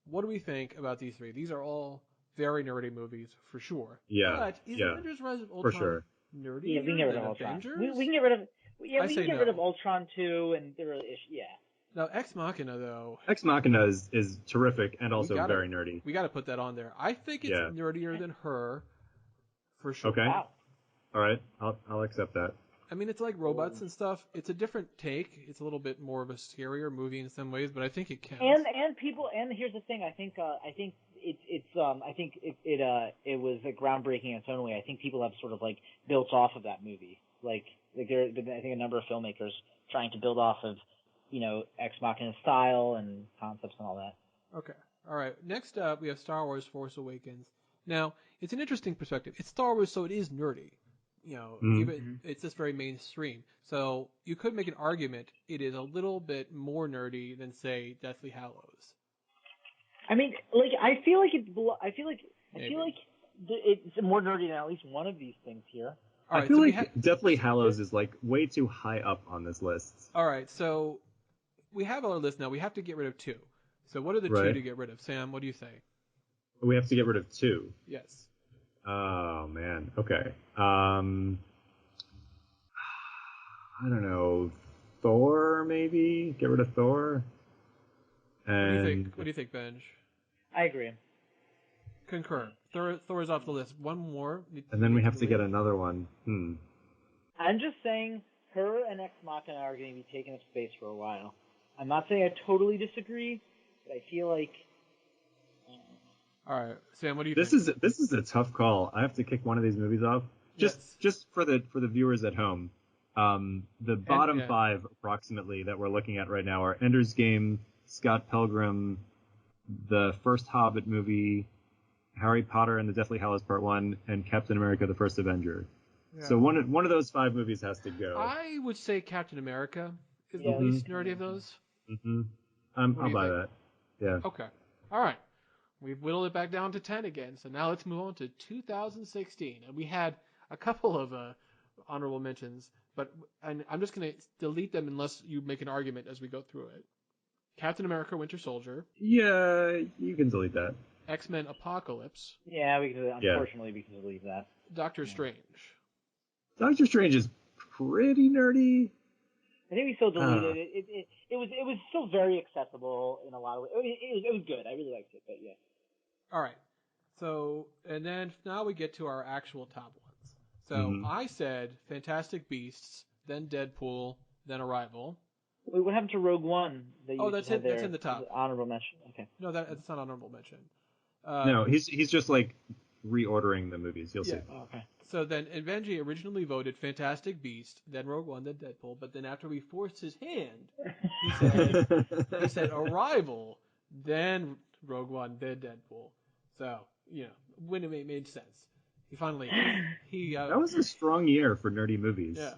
what do we think about these three? These are all very nerdy movies for sure. Yeah. But is Avengers: Rise of Ultron for sure nerdy? Yeah, we can get rid of Ultron. Avengers? We can get rid of. Yeah, I we say can get no. rid of Ultron too, and there really yeah. Now, Ex Machina though. Ex Machina is terrific and also very nerdy. We got to put that on there. I think it's nerdier than her, for sure. Okay. Wow. All right, I'll accept that. I mean, it's like robots and stuff. It's a different take. It's a little bit more of a scarier movie in some ways, but I think it counts. And people, and here's the thing. I think it was a groundbreaking in its own way. I think people have sort of like built off of that movie. Like there have been, I think, a number of filmmakers trying to build off of, Ex Machina style and concepts and all that. Okay. All right. Next up, we have Star Wars: Force Awakens. Now, it's an interesting perspective. It's Star Wars, so it is nerdy. Even it's just very mainstream. So you could make an argument it is a little bit more nerdy than, say, Deathly Hallows. I mean, like I feel like it's more nerdy than at least one of these things here. All right, I feel like Deathly Hallows is like way too high up on this list. All right, so we have our list now. We have to get rid of two. So what are the two to get rid of? Sam, what do you say? We have to get rid of two. Yes. Oh man. Okay. I don't know. Thor, maybe. Get rid of Thor. And What do you think, Benj? I agree. Concur. Thor is off the list. One more. And then we have to get another one. I'm just saying, her and Ex Machina are going to be taking up space for a while. I'm not saying I totally disagree, but I feel like. All right, Sam, what do you think? This is a tough call. I have to kick one of these movies off. Just for the viewers at home. The bottom five approximately that we're looking at right now are Ender's Game, Scott Pilgrim, the first Hobbit movie, Harry Potter and the Deathly Hallows Part 1, and Captain America: The First Avenger. Yeah. So one of those five movies has to go. I would say Captain America is the least nerdy of those. Mm-hmm. I'll buy that. Yeah. Okay. All right. We've whittled it back down to 10 again. So now let's move on to 2016. And we had a couple of honorable mentions, but I'm just going to delete them unless you make an argument as we go through it. Captain America: Winter Soldier. Yeah, you can delete that. X-Men: Apocalypse. Yeah, unfortunately we can delete that. Doctor Strange. Doctor Strange is pretty nerdy. I think we still deleted it. It was still very accessible in a lot of ways. I mean, it was good. I really liked it, but yeah. All right. So, and then now we get to our actual top ones. So I said Fantastic Beasts, then Deadpool, then Arrival. Wait, what happened to Rogue One? That's in the top. Honorable mention. Okay. No, that's not honorable mention. No, he's just like reordering the movies. You'll see. Oh, okay. So then, Benji originally voted Fantastic Beast, then Rogue One, then Deadpool. But then after we forced his hand, he said Arrival, then Rogue One, then Deadpool. So when it made sense, he finally that was a strong year for nerdy movies. Yeah,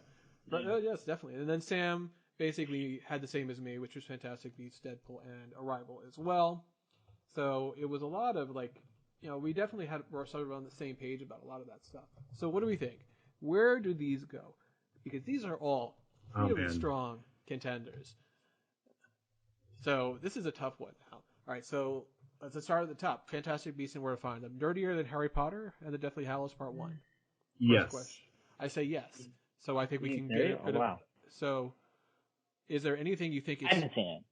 but yes, definitely. And then Sam basically had the same as me, which was Fantastic Beasts, Deadpool, and Arrival as well. So it was a lot of we definitely were sort of on the same page about a lot of that stuff. So what do we think? Where do these go? Because these are all really strong contenders. So this is a tough one now. All right, so Let's start at the top. Fantastic Beasts and Where to Find Them. Nerdier than Harry Potter and the Deathly Hallows Part 1? Yes. First question. I say yes. So I think we can get rid of... Wow. So, is there anything you think is... I haven't seen it.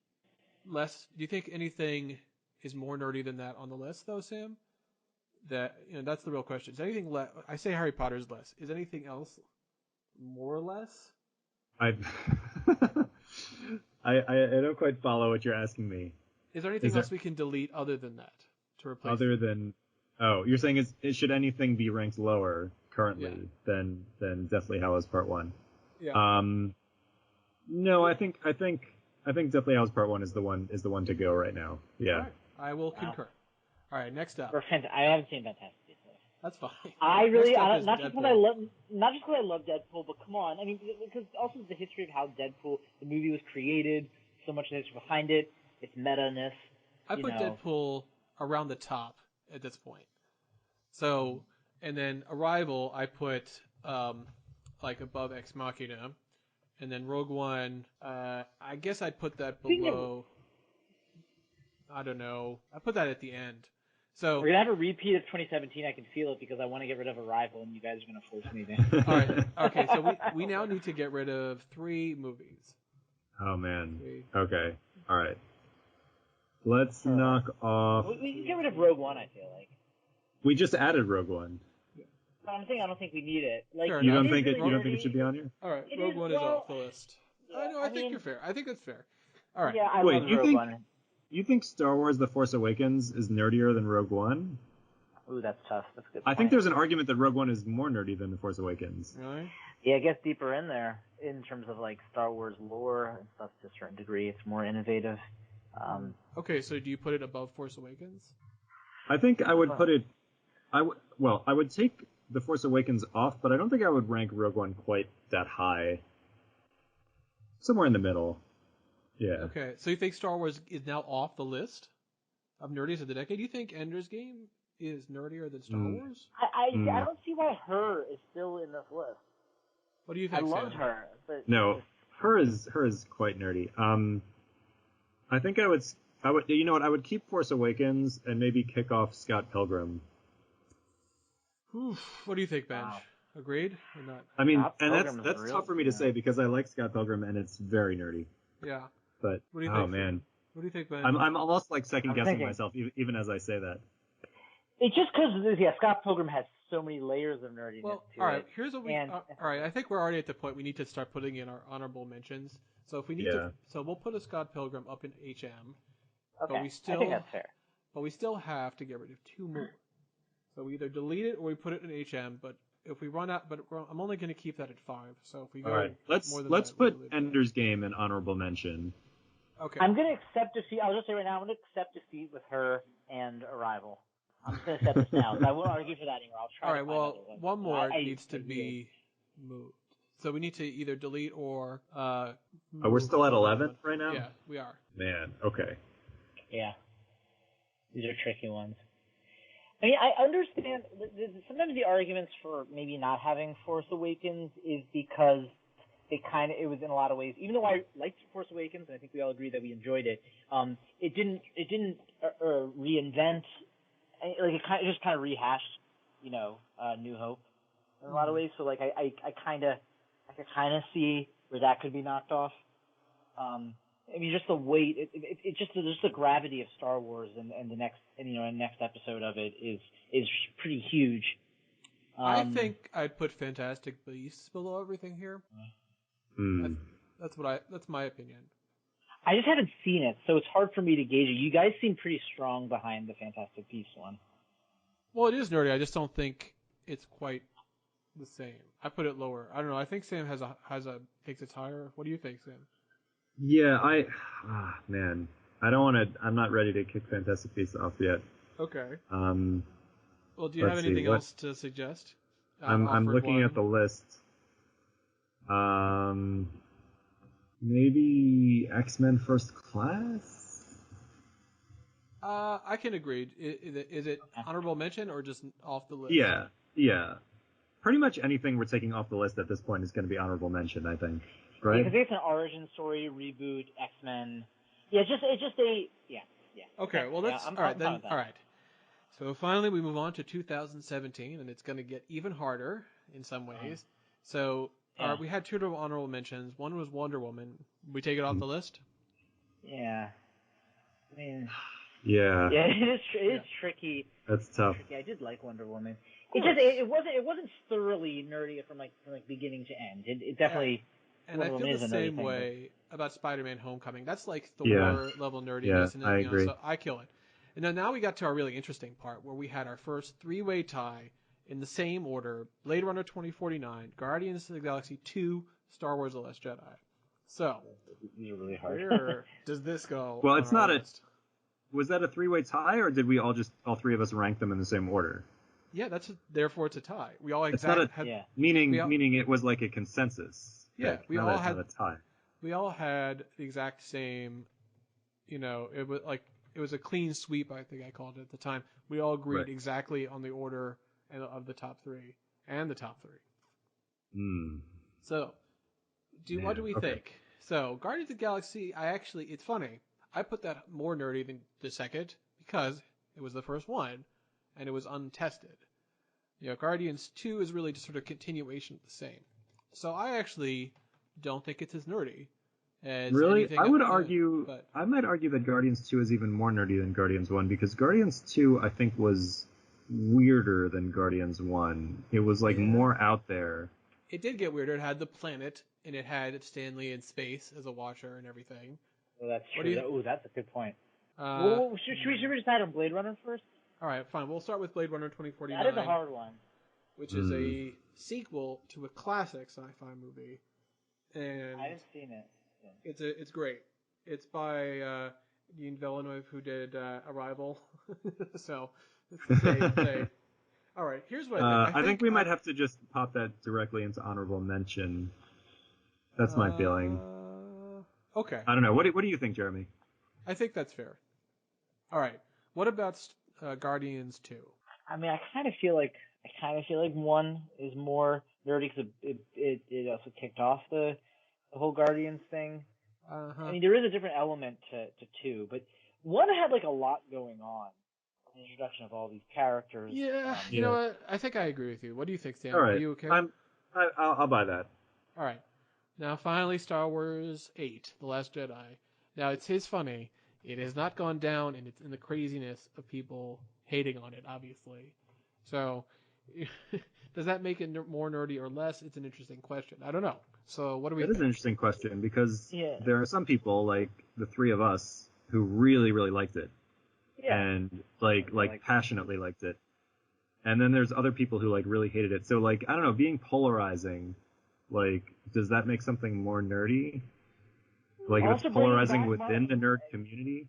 less... Do you think anything is more nerdy than that on the list, though, Sam? That's the real question. Is anything less... I say Harry Potter is less. Is anything else more or less? I don't quite follow what you're asking me. Is there anything else we can delete other than that to replace? Other than, you're saying should anything be ranked lower currently than Deathly Hallows Part 1? Yeah. No, I think Deathly Hallows Part 1 is the one to go right now. Yeah. All right. I will concur. All right, next up. I haven't seen Fantastic Beasts. That's fine. I really, Next up not is just because I love Deadpool, but come on. I mean, because also the history of how Deadpool, the movie was created, so much of the history behind it, its meta-ness. I put Deadpool around the top at this point. So, and then Arrival, I put above Ex Machina, and then Rogue One. I guess I'd put that below. I don't know. I put that at the end. So we're gonna have a repeat of 2017. I can feel it because I want to get rid of Arrival, and you guys are gonna force me to. All right. Okay. So we now need to get rid of 3 movies. Oh man. 3. Okay. All right. Let's knock off. We can get rid of Rogue One. I feel like we just added Rogue One. I'm saying I don't think we need it. Like you don't think it should be on here? All right. Rogue One is off the list. Yeah, I think you're fair. I think that's fair. All right. Yeah, I love Rogue One. You think Star Wars The Force Awakens is nerdier than Rogue One? Ooh, that's tough. That's a good point. I think there's an argument that Rogue One is more nerdy than The Force Awakens. Really? Yeah, it gets deeper in there in terms of like Star Wars lore and stuff to a certain degree. It's more innovative. Okay, so do you put it above Force Awakens? I think I would put it... I would take The Force Awakens off, but I don't think I would rank Rogue One quite that high. Somewhere in the middle. Yeah. Okay, so you think Star Wars is now off the list of nerdiest of the decade? Do you think Ender's Game is nerdier than Star Wars? I don't see why Her is still in this list. What do you think, I love Sam? Her, but no, Her is quite nerdy. I think I would. You know what? I would keep Force Awakens and maybe kick off Scott Pilgrim. Oof, what do you think, Benj? Wow. Agreed or not? I mean, and that's tough for me to say because I like Scott Pilgrim and it's very nerdy. Yeah. But what do you think, man, what do you think, Ben? I'm almost like second guessing myself even as I say that. It's just because Scott Pilgrim has so many layers of nerdiness. Well, to all right. it. Here's what we. All right, I think we're already at the point we need to start putting in our honorable mentions. So if we need to, so we'll put a Scott Pilgrim up in HM. Okay. But we still, I think that's fair. But we still have to get rid of 2 more. So we either delete it or we put it in HM. But if we run out, I'm only going to keep that at 5. So if we go, all right, let's put Ender's Game in honorable mention. Okay. I'm going to accept defeat. I'll just say right now, I'm going to accept defeat with Her and Arrival. I'm just going to accept this now. I won't argue for that anymore. I'll try. All right. Well, one more needs to be moved. So we need to either delete or. We're still at 11 right now. Yeah, we are. Man. Okay. Yeah. These are tricky ones. I mean, I understand. Sometimes the arguments for maybe not having Force Awakens is because it was in a lot of ways, even though I liked Force Awakens, and I think we all agree that we enjoyed it, it didn't reinvent, like it just kind of rehashed, New Hope in a lot of ways. So like I could kind of see where that could be knocked off. I mean, just the weight, it just the gravity of Star Wars and the next episode of it is pretty huge. I think I'd put Fantastic Beasts below everything here. That's my opinion. I just haven't seen it, so it's hard for me to gauge it. You guys seem pretty strong behind the Fantastic Beasts one. Well, it is nerdy. I just don't think it's quite the same. I put it lower. I don't know. I think Sam thinks it's higher. What do you think, Sam? Yeah, man, I don't want to. I'm not ready to kick Fantastic Beasts off yet. Okay. Well, do you have anything else to suggest? I'm looking at the list. Maybe X-Men First Class? I can agree. Is it honorable mention or just off the list? Yeah. Pretty much anything we're taking off the list at this point is going to be honorable mention, I think. Right? Because it's an origin story, reboot, X-Men. Yeah, it's just a. Yeah. Okay. Okay, well let's. I'm all right, fine then. with that. All right. So finally, we move on to 2017, and it's going to get even harder in some ways. So we had two honorable mentions. One was Wonder Woman. We take it off the list. Yeah. I mean. Yeah. Yeah, it is tricky. That's tough. Tricky. I did like Wonder Woman. It wasn't thoroughly nerdy from beginning to end. It definitely. And Wonder I feel Woman the is a nerdy same thing, way about Spider-Man: Homecoming. That's like Yeah. Thor level nerdiness, Yeah, and I agree. so I kill it. And then now we got to our really interesting part where we had our first three-way tie in the same order: Blade Runner 2049, Guardians of the Galaxy 2, Star Wars: The Last Jedi. So these are really hard. where does this go? Well, on it's our not list? Was that a three-way tie, or did we all three of us rank them in the same order? Yeah, therefore it's a tie. We all It's not meaning it was like a consensus. Yeah, pick, not a tie. We all had the exact same. It was a clean sweep. I think I called it at the time. We all agreed exactly on the order of the top three and the top three. So, what do we think? So, Guardians of the Galaxy. It's funny. I put that more nerdy than the second because it was the first one, and it was untested. Guardians 2 is really just sort of continuation of the same. So I actually don't think it's as nerdy as really. anything. I might argue that Guardians 2 is even more nerdy than Guardians 1 because Guardians 2 I think was weirder than Guardians 1. It was more out there. It did get weirder. It had the planet and it had Stanley in space as a watcher and everything. Well, that's true. That's a good point. Should we decide on Blade Runner first? All right, fine. We'll start with Blade Runner 2049. That is a hard one. Which is a sequel to a classic sci-fi movie, and I haven't seen it. Yeah. It's great. It's by Dean Villeneuve, who did Arrival. So it's the same thing. All right, here's what I think. I think we might have to just pop that directly into honorable mention. That's my feeling. Okay. I don't know. What do you think, Jeremy? I think that's fair. All right. What about Guardians 2? I mean, I kind of feel like one is more nerdy because it also kicked off the whole Guardians thing. I mean, there is a different element to two, but one had a lot going on. The introduction of all these characters. Yeah, you know what? I think I agree with you. What do you think, Stan? All right. Are you okay? I'll buy that. All right. Now, finally, Star Wars 8, The Last Jedi. Now, it's funny. It has not gone down in the craziness of people hating on it, obviously. So, does that make it more nerdy or less? It's an interesting question. I don't know. So, what do we think? It is an interesting question because there are some people, like the three of us, who really, really liked it. Yeah. And, passionately liked it. And then there's other people who, really hated it. So, I don't know, being polarizing, does that make something more nerdy? If it's polarizing within the nerd community?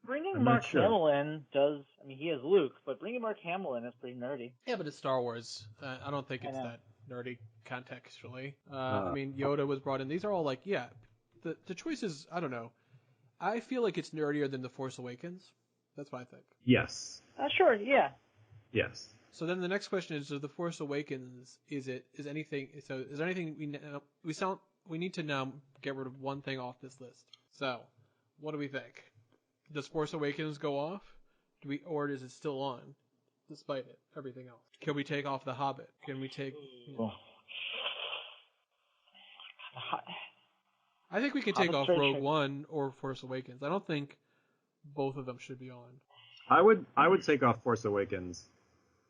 Bringing Mark Hamill in does. I mean, he is Luke, but bringing Mark Hamill in is pretty nerdy. Yeah, but it's Star Wars. I don't think it's that nerdy contextually. I mean, Yoda was brought in. These are all the choices. I don't know. I feel like it's nerdier than The Force Awakens. That's what I think. Yes. Sure. Yeah. Yes. So then the next question is: The Force Awakens is there anything we need to now get rid of one thing off this list? So, what do we think? Does Force Awakens go off? Or is it still on, despite everything else? Can we take off The Hobbit? Can we take? I think we can take off Rogue One or Force Awakens. I don't think both of them should be on. I would take off Force Awakens.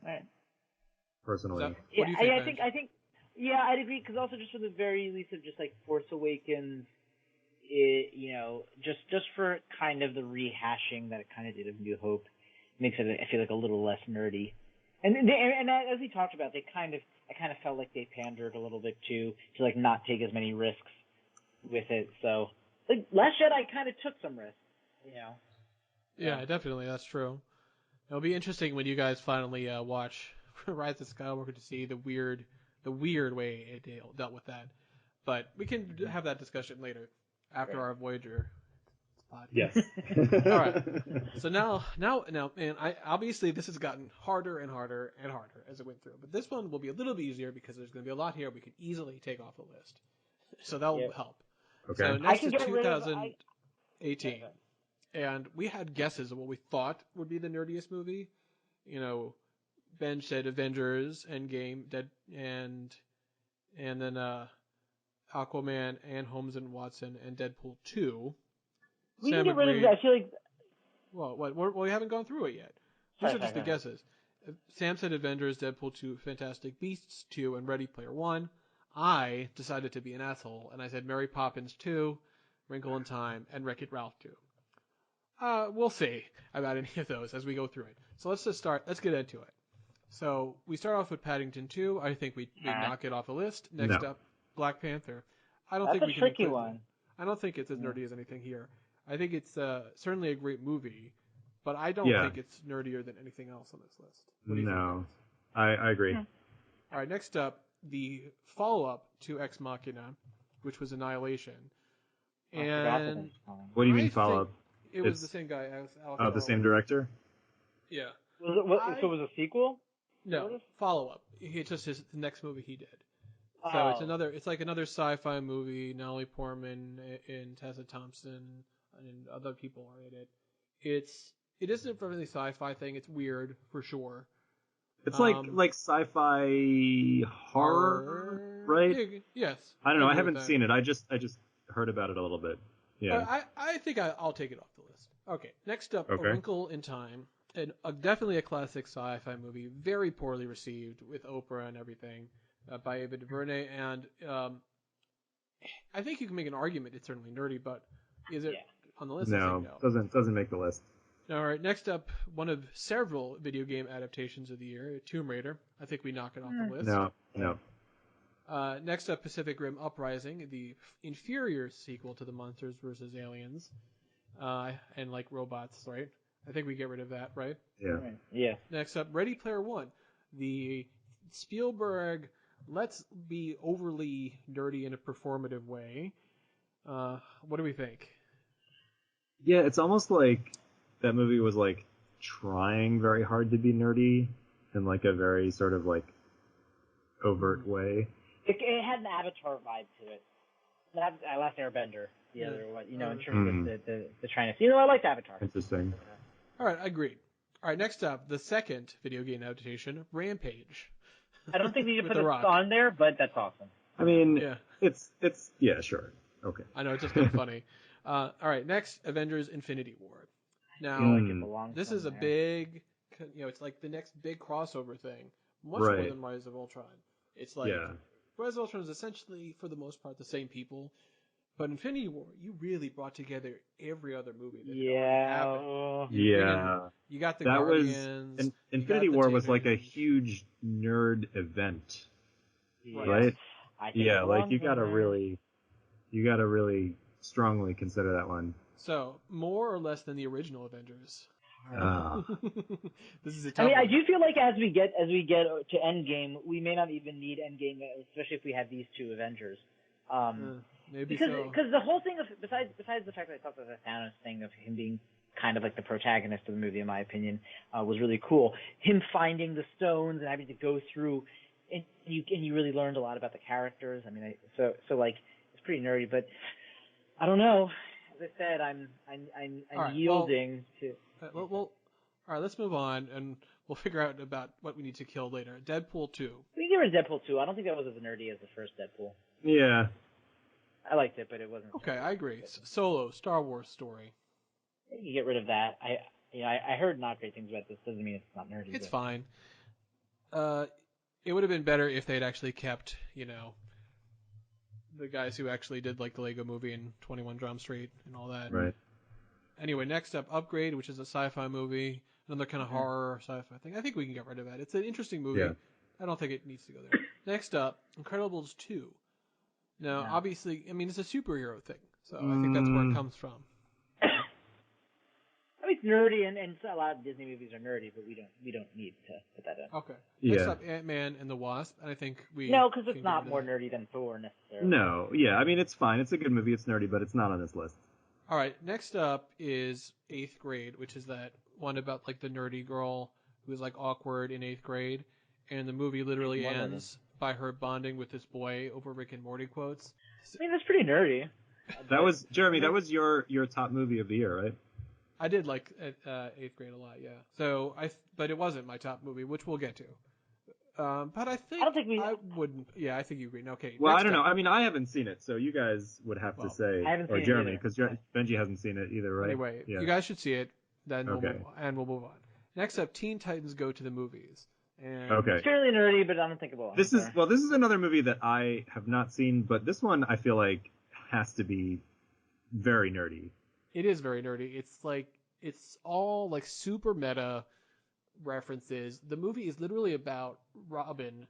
Right. Personally. What do you think, I think I'd agree because also just for the very least of just Force Awakens, just for kind of the rehashing that it kind of did of New Hope, makes it I feel a little less nerdy. And as we talked about, I kind of felt like they pandered a little bit to not take as many risks with it. So Last Jedi kind of took some risks, Yeah, definitely, that's true. It'll be interesting when you guys finally watch Rise of Skywalker to see the weird way it dealt with that. But we can have that discussion later after our Voyager podcast. Yes. All right. So now, man, obviously this has gotten harder and harder and harder as it went through. But this one will be a little bit easier because there's going to be a lot here we could easily take off the list. So that will help. Okay. So next is 2018. and we had guesses of what we thought would be the nerdiest movie. You know, Ben said Avengers, Endgame, and then Aquaman and Holmes and Watson and Deadpool 2. We Sam can get rid of agreed. it. I feel like. Well, we haven't gone through it yet. These are just the guesses. Sam said Avengers, Deadpool 2, Fantastic Beasts 2, and Ready Player 1. I decided to be an asshole, and I said Mary Poppins 2, Wrinkle in Time, and Wreck-It Ralph 2. We'll see about any of those as we go through it. So let's get into it. So we start off with Paddington 2. I think we knock it off the list. Next up, Black Panther. That's a tricky one. I don't think it's as nerdy as anything here. I think it's certainly a great movie, but I don't think it's nerdier than anything else on this list. What do you think? I agree. Yeah. All right, next up, the follow-up to Ex Machina, which was Annihilation. And what do you mean follow-up? It was the same guy as Alex. Oh, the same director? Yeah. So it was a sequel? No, follow-up. It's just the next movie he did. So it's like another sci-fi movie. Natalie Portman and Tessa Thompson and other people are in it. It isn't really sci-fi thing. It's weird for sure. It's like sci-fi horror, right? Yes. I don't know. I haven't seen it. I just heard about it a little bit. Yeah. I think I'll take it off the list. Okay. Next up, A Wrinkle in Time. And definitely a classic sci-fi movie, very poorly received with Oprah and everything, by Ava DuVernay. And I think you can make an argument it's certainly nerdy, but is it on the list? No, doesn't make the list. All right, next up, one of several video game adaptations of the year, Tomb Raider. I think we knock it off the list. No. Next up, Pacific Rim Uprising, the inferior sequel to the Monsters vs. Aliens, and like robots, right? I think we get rid of that, right? Yeah. Yeah. Next up, Ready Player One, the Spielberg, let's be overly nerdy in a performative way. What do we think? Yeah, it's almost like that movie was like trying very hard to be nerdy in like a very sort of like overt way. It had an Avatar vibe to it. Last Airbender, the other one, in terms of the trying to. I liked Avatar. Interesting. All right, I agree. All right, next up, the second video game adaptation, Rampage. I don't think we should put it on there, but that's awesome. I mean, it's sure. Okay. I know, it's just kind of funny. All right, next, Avengers Infinity War. Now, this is a big, it's like the next big crossover thing. Much more than Rise of Ultron. It's like, Rise of Ultron is essentially, for the most part, the same people. But Infinity War, you really brought together every other movie that happened. You got the Guardians. Infinity War was like a huge nerd event, right? Yeah, like you gotta really strongly consider that one. So, more or less than the original Avengers. This is a tough one. I do one. feel like as we get to Endgame, we may not even need Endgame, especially if we have these two Avengers. Maybe because the whole thing of besides the fact that I thought that the Thanos thing of him being kind of like the protagonist of the movie, in my opinion, was really cool. Him finding the stones and having to go through, and you really learned a lot about the characters. I mean, so like it's pretty nerdy, but I don't know. As I said, I'm yielding to. All right, let's move on, and we'll figure out about what we need to kill later. Deadpool 2. We can get rid of Deadpool 2. I don't think that was as nerdy as the first Deadpool. Yeah. I liked it, but it wasn't. Okay, I agree. Solo, Star Wars story. You can get rid of that. I heard not great things about this. Doesn't mean it's not nerdy. It's fine. It would have been better if they'd actually kept, the guys who actually did like the Lego Movie and 21 Jump Street and all that. Right. Anyway, next up, Upgrade, which is a sci-fi movie, another kind of horror sci-fi thing. I think we can get rid of that. It's an interesting movie. Yeah. I don't think it needs to go there. Next up, Incredibles 2. Now, obviously, I mean, it's a superhero thing, so I think that's where it comes from. I mean, it's nerdy, and a lot of Disney movies are nerdy, but we don't need to put that in. Okay. Next up, Ant-Man and the Wasp, and I think we... No, because it's not more nerdy than Thor, necessarily. No, yeah, I mean, it's fine. It's a good movie. It's nerdy, but it's not on this list. All right, next up is 8th Grade, which is that one about, like, the nerdy girl who's, like, awkward in 8th grade, and the movie literally ends by her bonding with this boy over Rick and Morty quotes. I mean, that's pretty nerdy. That was, Jeremy, that was your top movie of the year, right? I did like Eighth Grade a lot, yeah. So but it wasn't my top movie, which we'll get to. But I wouldn't. Yeah, I think you agree. Okay. Well, I don't know. I mean, I haven't seen it, so you guys would have to say, I haven't or seen Jeremy, it because Benji hasn't seen it either, right? Anyway, you guys should see it. Then we'll move on. Next up, Teen Titans Go to the Movies. And It's fairly nerdy, but unthinkable. This is another movie that I have not seen, but this one I feel like has to be very nerdy. It is very nerdy. It's all like super meta references. The movie is literally about Robin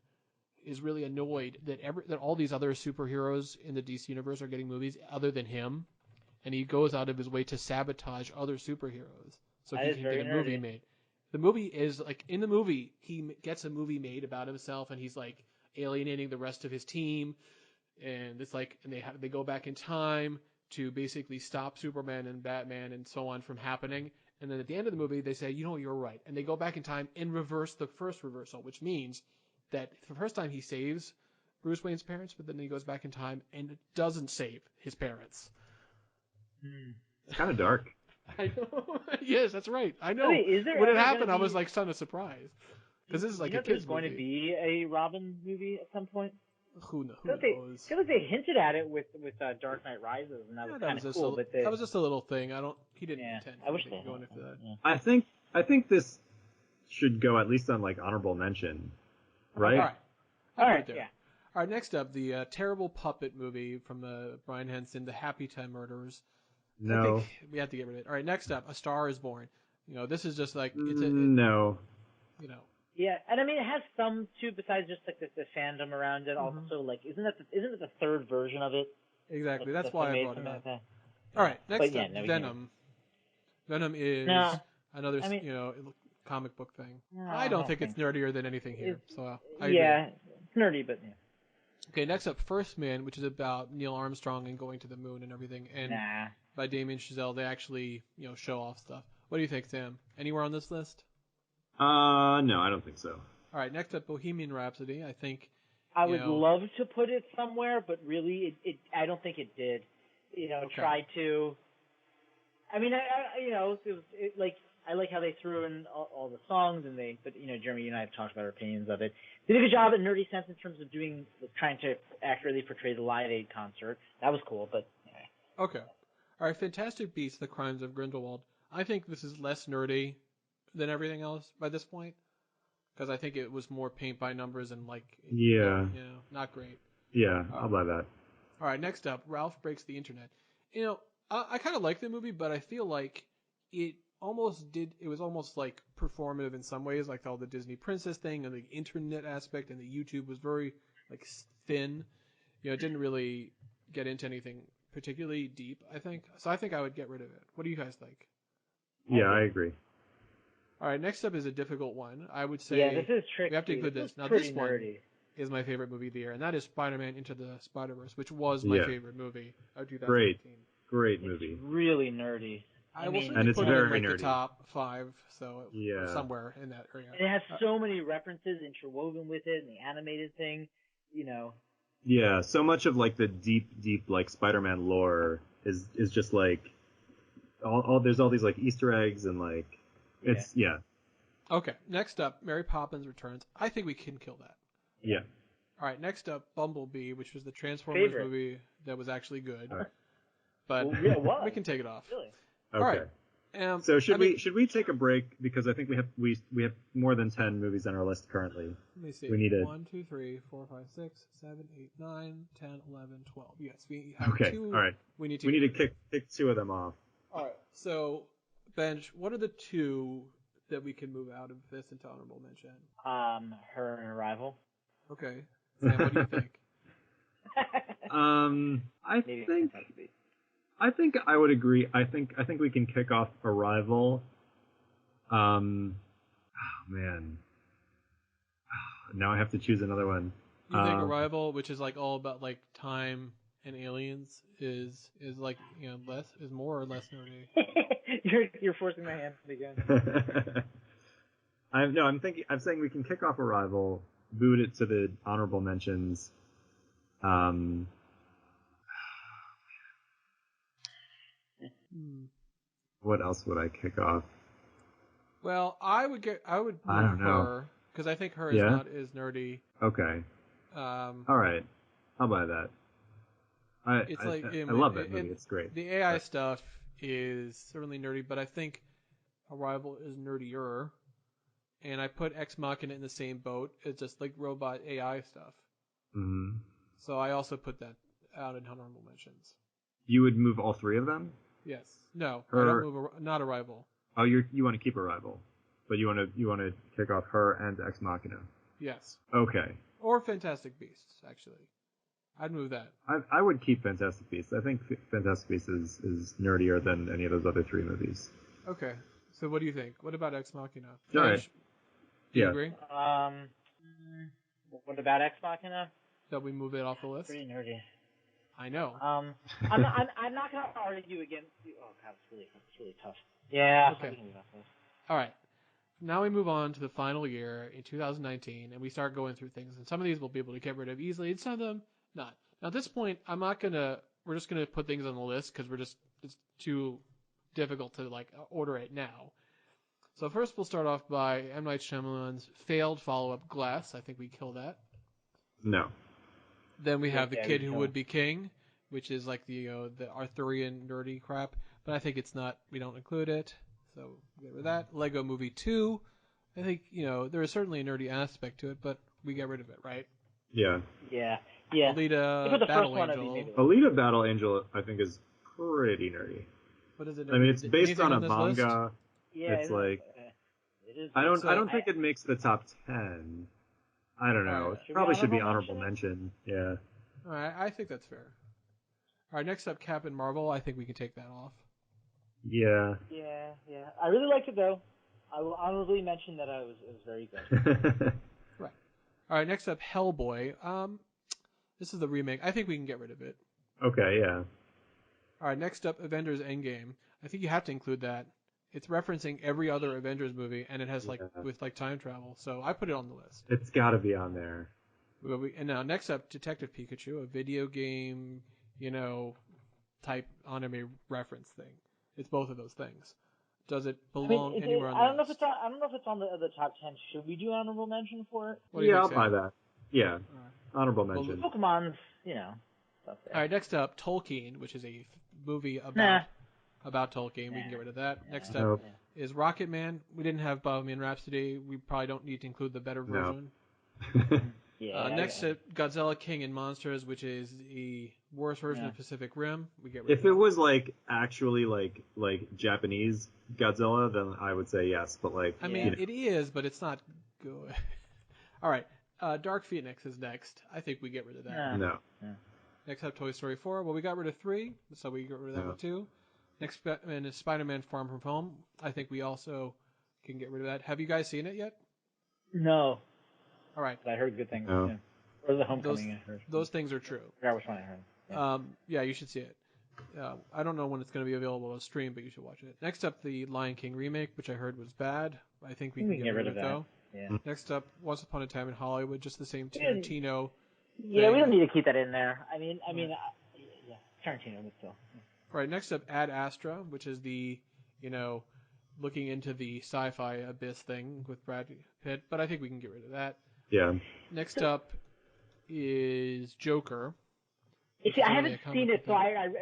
is really annoyed that all these other superheroes in the DC universe are getting movies other than him, and he goes out of his way to sabotage other superheroes so he can get a movie made. The movie is like, in the movie he gets a movie made about himself, and he's like alienating the rest of his team, and it's like, and they go back in time to basically stop Superman and Batman and so on from happening. And then at the end of the movie, they say, you're right. And they go back in time and reverse the first reversal, which means that the first time he saves Bruce Wayne's parents, but then he goes back in time and doesn't save his parents. It's kind of dark. I know. Yes, that's right. I know. Wait, when it happened, I was like kind of surprised. Because this is like a kid's movie. There's going to be a Robin movie at some point? Who knows? I feel like they hinted at it with Dark Knight Rises, and that was kind of cool. But that was just a little thing. He didn't intend. I wish they going into that. Yeah. I think this should go at least on like honorable mention, right? All right. Yeah. All right. Next up, the terrible puppet movie from Brian Henson, The Happy Time Murderers. No. I think we have to get rid of it. All right. Next up, A Star Is Born. This is just like no. Yeah, and I mean it has some too, besides just like the fandom around it. Mm-hmm. Also, like isn't it the third version of it? Exactly. That's why I brought it up. All right. Next up, Venom. Venom is another comic book thing. No, I don't think it's nerdier than anything here. So I agree. It's nerdy, but yeah. Okay. Next up, First Man, which is about Neil Armstrong and going to the moon and everything, and by Damien Chazelle, they actually show off stuff. What do you think, Sam? Anywhere on this list? No, I don't think so. All right, next up, Bohemian Rhapsody. I think I would love to put it somewhere, but really, I don't think it did. Tried to. I mean, I like how they threw in all the songs, but Jeremy, you and I have talked about our opinions of it. They did a good job at Nerdy Sense in terms of trying to accurately portray the Live Aid concert. That was cool, but anyway. Okay. All right, Fantastic Beasts: The Crimes of Grindelwald. I think this is less nerdy than everything else by this point, because I think it was more paint by numbers and not great. Yeah, I'll buy that. All right, next up, Ralph Breaks the Internet. I kind of like the movie, but I feel like it was almost like performative in some ways, like all the Disney princess thing and the internet aspect, and the YouTube was very like thin. It didn't really get into anything particularly deep, I think. So I think I would get rid of it. What do you guys think? Yeah, I agree. All right, next up is a difficult one. I would say this is tricky. We have to include this. Now, this one is my favorite movie of the year, and that is Spider-Man Into the Spider-Verse, which was my favorite movie of 2018. Great movie. It's really nerdy. I will and it's put very it in nerdy. The top 5, so somewhere in that area. And it has so many references interwoven with it, and the animated thing, Yeah, so much of like the deep like Spider-Man lore is just like there's all these like Easter eggs and like it's Okay, next up, Mary Poppins Returns. I think we can kill that. Yeah. All right, next up, Bumblebee, which was the Transformers movie that was actually good. Right. But we can take it off. Really? Okay. All right. So should we take a break, because I think we have more than 10 movies on our list currently. Let me see. We need 1, 2, 3, 4, 5, 6, 7, 8, 9, 10, 11, 12. Yes, we have 2. All right. We need to kick 2 of them off. All right. So, Benj, what are the 2 that we can move out of this into honorable mention? Her and Arrival. Okay. Sam, what do you think? I think I would agree. I think we can kick off Arrival. Oh man. Now I have to choose another one. You think Arrival, which is like all about like time and aliens, is like is more or less nerdy? You're forcing my hand again. I'm saying we can kick off Arrival, boot it to the honorable mentions. What else would I kick off? Well, I would move I don't know. her because I think her is Yeah? not as nerdy. Okay. All right. I'll buy that. I love that movie. It's great. The AI stuff is certainly nerdy, but I think Arrival is nerdier. And I put Ex Machina in the same boat. It's just like robot AI stuff. Mm-hmm. So I also put that out in honorable mentions. You would move all three of them? Yes. No, Her... I don't move. Not Arrival. Oh, you want to keep Arrival, but you want to kick off her and Ex Machina. Yes. Okay. Or Fantastic Beasts, actually. I'd move that. I would keep Fantastic Beasts. I think Fantastic Beasts is nerdier than any of those other three movies. Okay. So what do you think? What about Ex Machina? All right. Do you agree? What about Ex Machina? That we move it off the list? Pretty nerdy. I know. I'm not gonna argue against you. Oh god, it's really tough. Yeah. Okay. All right. Now we move on to the final year in 2019, and we start going through things. And some of these we'll be able to get rid of easily, and some of them not. Now at this point, we're just gonna put things on the list because it's too difficult to like order it now. So first we'll start off by M. Night Shyamalan's failed follow-up Glass. I think we kill that. No. Then we have The Kid Who Would Be King, which is like the Arthurian nerdy crap, but I think it's not. We don't include it, so we get rid of that. Lego Movie 2, I think there is certainly a nerdy aspect to it, but we get rid of it, right? Yeah. Yeah. Alita Battle Angel. Alita Battle Angel, I think, is pretty nerdy. What is it? I mean, it's based on a manga. List? Yeah. It's like it is. I don't think it makes the top 10. I don't know. It probably should be honorable mention. Yeah. All right, I think that's fair. All right, next up, Captain Marvel. I think we can take that off. Yeah. Yeah. I really liked it though. I will honorably mention that it was very good. Right. All right, next up, Hellboy. This is the remake. I think we can get rid of it. Okay. Yeah. All right, next up, Avengers Endgame. I think you have to include that. It's referencing every other Avengers movie, and it has with time travel. So I put it on the list. It's got to be on there. And now next up, Detective Pikachu, a video game, type anime reference thing. It's both of those things. Does it belong anywhere on the list? I don't know if it's on the top 10. Should we do honorable mention for it? Yeah, I'll buy that. Yeah, honorable mention. Well, Pokemon's, All right, next up, Tolkien, which is a movie about Tolkien. We can get rid of that. Next up is Rocket Man. We didn't have Bohemian Rhapsody. We probably don't need to include the better version. Next up, Godzilla, King and Monsters, which is the worst version of Pacific Rim. We get rid of it was actually like Japanese Godzilla, then I would say yes. But it is, but it's not good. All right, Dark Phoenix is next. I think we get rid of that. No. Next up, Toy Story 4. Well, we got rid of 3, so we get rid of that one too. Next is Spider-Man Far From Home. I think we also can get rid of that. Have you guys seen it yet? No. All right. I heard good things. No. Yeah. Or the Homecoming. Those things are true. I forgot which one I heard. Yeah, you should see it. I don't know when it's going to be available on stream, but you should watch it. Next up, the Lion King remake, which I heard was bad. I think we can get rid of it, though. Yeah. Next up, Once Upon a Time in Hollywood, just the same Tarantino. Yeah, we don't need to keep that in there. I mean, Tarantino, but still. Right, next up, Ad Astra, which is the, looking into the sci-fi abyss thing with Brad Pitt, but I think we can get rid of that. Yeah. Next up is Joker. See, I haven't seen it, so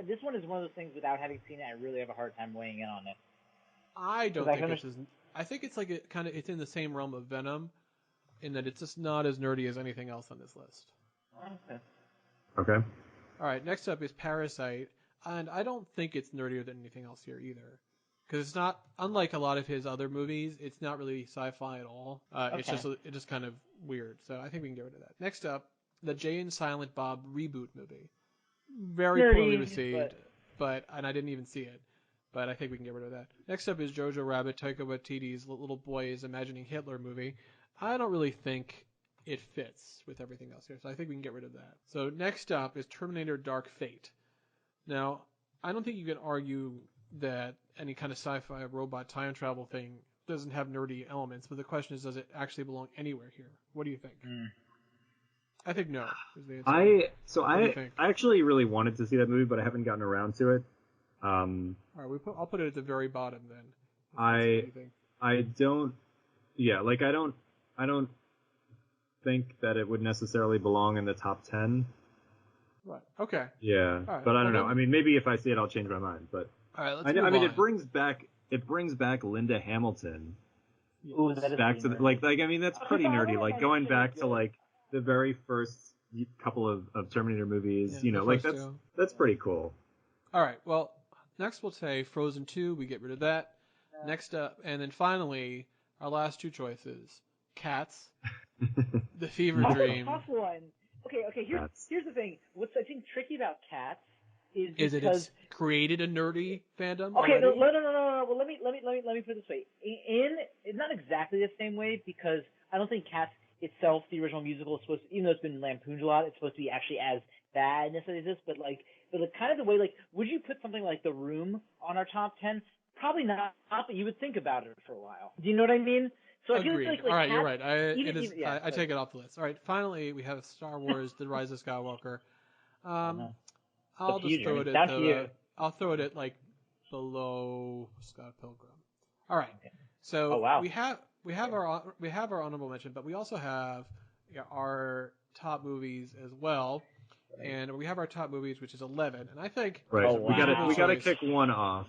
this one is one of those things without having seen it, I really have a hard time weighing in on it. I don't think it's I think it's like it's in the same realm of Venom, in that it's just not as nerdy as anything else on this list. Okay. All right, next up is Parasite. And I don't think it's nerdier than anything else here either. Because it's not, unlike a lot of his other movies, it's not really sci-fi at all. It's just kind of weird. So I think we can get rid of that. Next up, the Jay and Silent Bob reboot movie. Very poorly received, and I didn't even see it. But I think we can get rid of that. Next up is Jojo Rabbit, Taika Waititi's little boy is imagining Hitler movie. I don't really think it fits with everything else here. So I think we can get rid of that. So next up is Terminator Dark Fate. Now, I don't think you can argue that any kind of sci-fi robot time travel thing doesn't have nerdy elements, but the question is, does it actually belong anywhere here? What do you think? I think no. Is the answer. I actually really wanted to see that movie, but I haven't gotten around to it. All right, I'll put it at the very bottom then. I don't think that it would necessarily belong in the top 10. Right. Okay. Yeah, right. But I don't know. I mean, maybe if I see it, I'll change my mind. But all right, let's move on. it brings back Linda Hamilton. Ooh, that is back to I mean, that's pretty nerdy. Like going back to like the very first couple of Terminator movies. That's pretty cool. All right. Well, next we'll say Frozen 2. We get rid of that. Next up, and then finally, our last two choices: Cats, The Fever Dream. That's a tough one. Okay. Here's the thing. What's I think tricky about Cats is it it's created a nerdy fandom. Okay, already? No. Well, let me put it this way. It's not exactly the same way because I don't think Cats itself, the original musical, is supposed to, even though it's been lampooned a lot, it's supposed to be actually as bad necessarily as this. But kind of the way, would you put something like The Room on our top 10? Probably not, but you would think about it for a while. Do you know what I mean? So I feel like all right, Cats, you're right. I take it off the list. All right, finally we have Star Wars: The Rise of Skywalker. I'll just throw it at I'll throw it at below Scott Pilgrim. All right. Okay. So we have our honorable mention, but we also have our top movies as well. And we have our top movies, which is 11. And I think we gotta kick one off.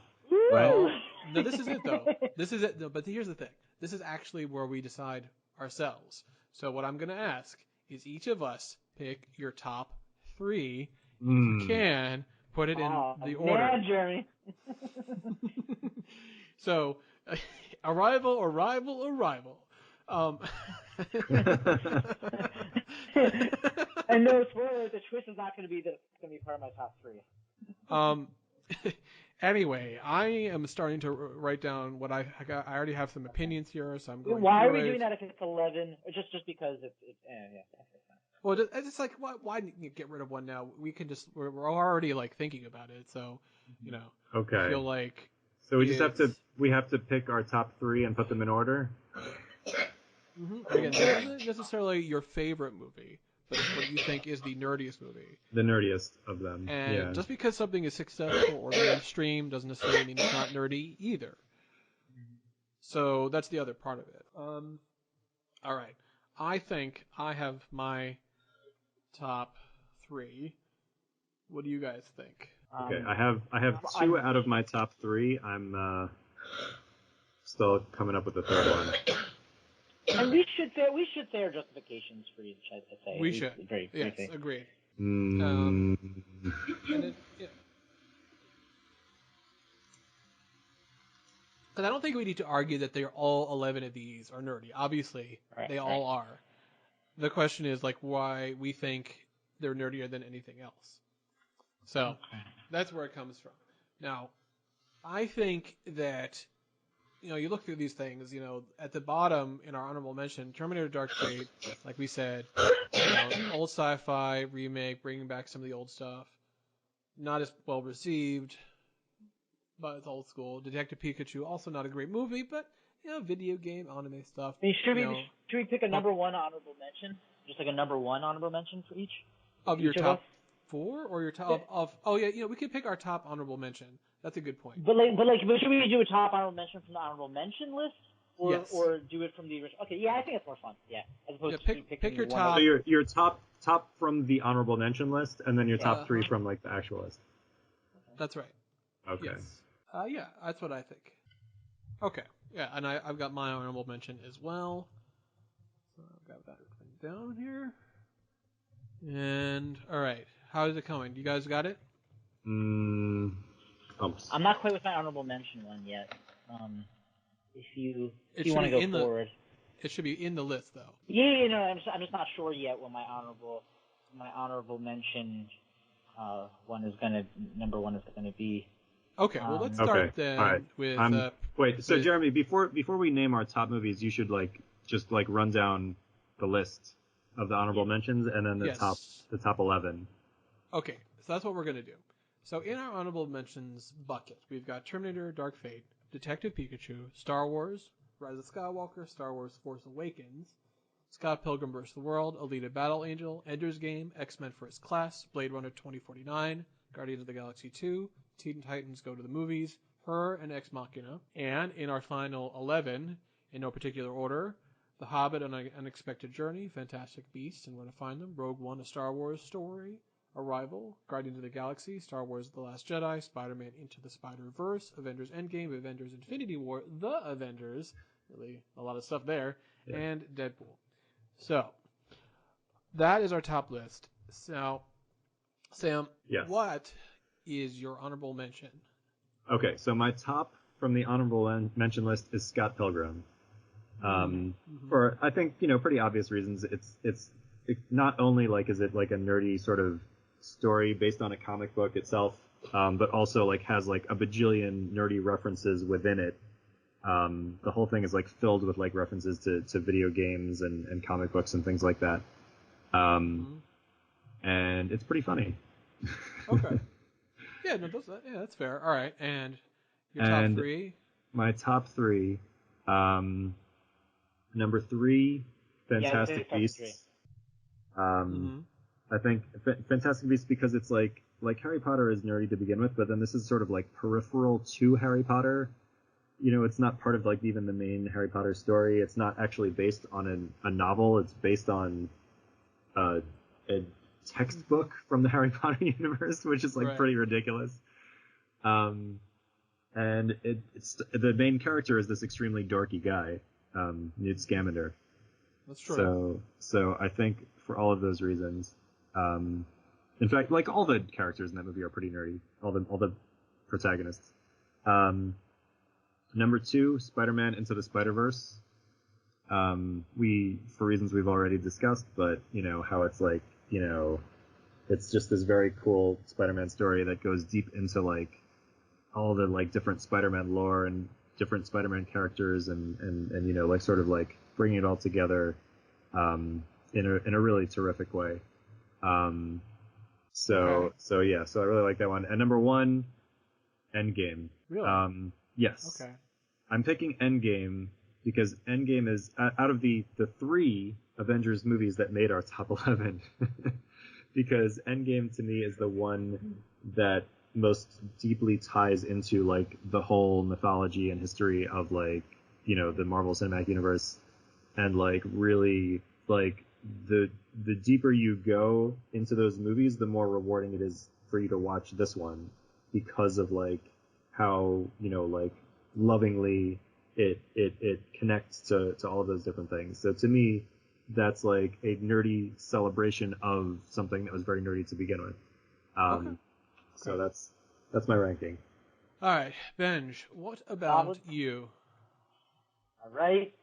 Well, no, this is it though. This is it. No, but here's the thing. This is actually where we decide ourselves. So what I'm going to ask is each of us pick your top 3. If you can, put it in the order. Man, Jeremy. So, Arrival. And no spoiler, the twist is not going to be part of my top 3. Anyway, I am starting to write down what I already have some opinions here, so I'm going. Why are we doing that if it's 11? Just because it's yeah. Well, it's like why get rid of one now? We can just we're already thinking about it, so Okay. I feel like. So we have to pick our top 3 and put them in order. Mm-hmm. Again, this isn't necessarily your favorite movie, but it's what you think is the nerdiest movie. The nerdiest of them. And just because something is successful or mainstream doesn't necessarily mean it's not nerdy either. So that's the other part of it. All right. I think I have my top 3. What do you guys think? Okay, I have 2 out of my top 3. I'm still coming up with the third one. And we should say our justifications for each. I'd say we should. Very yes, briefly. agreed. Because I don't think we need to argue that they're all 11 of these are nerdy. Obviously, they all are. The question is why we think they're nerdier than anything else. So that's where it comes from. Now, I think that you look through these things. At the bottom in our honorable mention, Terminator: Dark Fate, like we said, old sci-fi remake, bringing back some of the old stuff. Not as well received, but it's old school. Detective Pikachu, also not a great movie, but video game, anime stuff. I mean, should we pick a number 1 honorable mention? Just a number 1 honorable mention for each? Of your top 4 or your top of? Oh yeah, we could pick our top honorable mention. That's a good point. But should we do a top honorable mention from the honorable mention list, or do it from the original? Okay, yeah, I think it's more fun. Yeah, as opposed to picking your one top. So your top from the honorable mention list, and then your top 3 from the actual list. That's right. Okay. Yes. Yeah, that's what I think. Okay. Yeah, and I've got my honorable mention as well. So I've got that written down here. And all right, how is it coming? You guys got it? I'm not quite with my honorable mention one yet. If you want to go forward, it should be in the list though. Yeah, I'm just not sure yet what my honorable mention number one is gonna be. Okay, well let's start then with. Wait, so Jeremy, before we name our top movies, you should just run down the list of the honorable mentions and then the top 11. Okay, so that's what we're gonna do. So in our honorable mentions bucket, we've got Terminator: Dark Fate, Detective Pikachu, Star Wars, Rise of Skywalker, Star Wars: Force Awakens, Scott Pilgrim vs. the World, Alita: Battle Angel, Ender's Game, X-Men: First Class, Blade Runner 2049, Guardians of the Galaxy 2, Teen Titans Go to the Movies, Her, and Ex Machina. And in our final 11, in no particular order, The Hobbit, An Unexpected Journey, Fantastic Beasts and Where to Find Them, Rogue One, A Star Wars Story, Arrival, Guardians of the Galaxy, Star Wars The Last Jedi, Spider-Man Into the Spider-Verse, Avengers Endgame, Avengers Infinity War, The Avengers, really a lot of stuff there, and Deadpool. So, that is our top list. So, Sam, what is your honorable mention? Okay, so my top from the honorable mention list is Scott Pilgrim. For, I think, pretty obvious reasons. It's not only is it like a nerdy sort of story based on a comic book itself, but also has a bajillion nerdy references within it. The whole thing is filled with references to video games and comic books and things like that. And it's pretty funny. Okay. Yeah, no, that's fair. All right, and your top three? My top three. Number 3, Fantastic Beasts. I think Fantastic Beasts because it's like Harry Potter is nerdy to begin with, but then this is sort of peripheral to Harry Potter. It's not part of even the main Harry Potter story. It's not actually based on a novel. It's based on a textbook from the Harry Potter universe, which is pretty ridiculous. And it's the main character is this extremely dorky guy, Newt Scamander. That's true. So I think for all of those reasons, in fact, all the characters in that movie are pretty nerdy. All the protagonists. Number 2, Spider-Man Into the Spider-Verse. For reasons we've already discussed, but how it's it's just this very cool Spider-Man story that goes deep into all the different Spider-Man lore and different Spider-Man characters and sort of bringing it all together in a really terrific way. So I really like that one. And number 1, Endgame. Really? Yes. Okay. I'm picking Endgame because Endgame is out of the 3 Avengers movies that made our top 11. Because Endgame to me is the one that most deeply ties into the whole mythology and history of the Marvel Cinematic Universe, and really the deeper you go into those movies, the more rewarding it is for you to watch this one because of how lovingly it connects to all of those different things. So to me, that's a nerdy celebration of something that was very nerdy to begin with. Okay. So that's my ranking. All right, Benj, what about you? All right.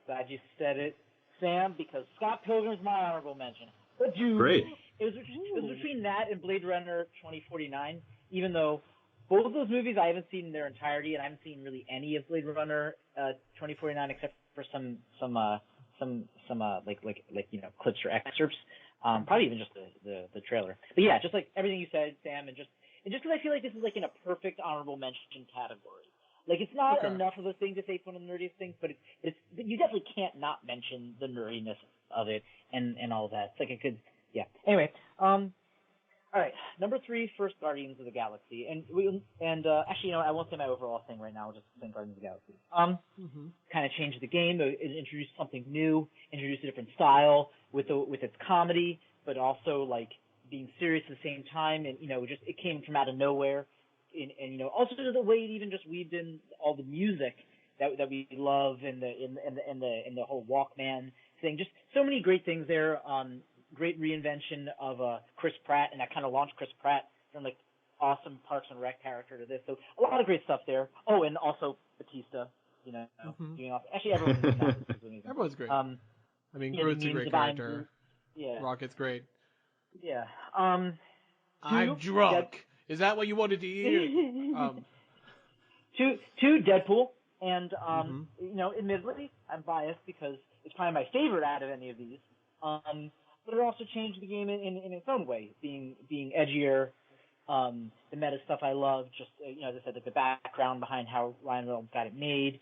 Glad you said it, Sam, because Scott Pilgrim's my honorable mention. But Great. It was between that and Blade Runner 2049, even though both of those movies I haven't seen in their entirety, and I haven't seen really any of Blade Runner 2049 except for some clips or excerpts. Probably even just the trailer. But yeah, just everything you said, Sam, and just because I feel this is in a perfect honorable mention category. It's not enough of a thing to say it's one of the nerdiest things, but you definitely can't not mention the nerdiness of it and all of that. It's a good, yeah. Anyway, all right, number 3, first Guardians of the Galaxy, actually, I won't say my overall thing right now. I'll just say Guardians of the Galaxy. Kind of changed the game. It introduced something new, introduced a different style with its comedy, but also being serious at the same time, and it came from out of nowhere. And also the way it even just weaved in all the music that we love and the whole Walkman thing. Just so many great things there. Great reinvention of Chris Pratt, and that kind of launched Chris Pratt from awesome Parks and Rec character to this. So a lot of great stuff there. Oh, and also Batista. Doing off. Actually, everyone's doing that. Everyone's great. Groot's a great character. Yeah. Rocket's great. Yeah. I'm drunk. Is that what you wanted to hear? Two Deadpool, and admittedly, I'm biased because it's probably my favorite out of any of these. But it also changed the game in its own way, being edgier. The meta stuff I love, just as I said, the background behind how Ryan Reynolds got it made.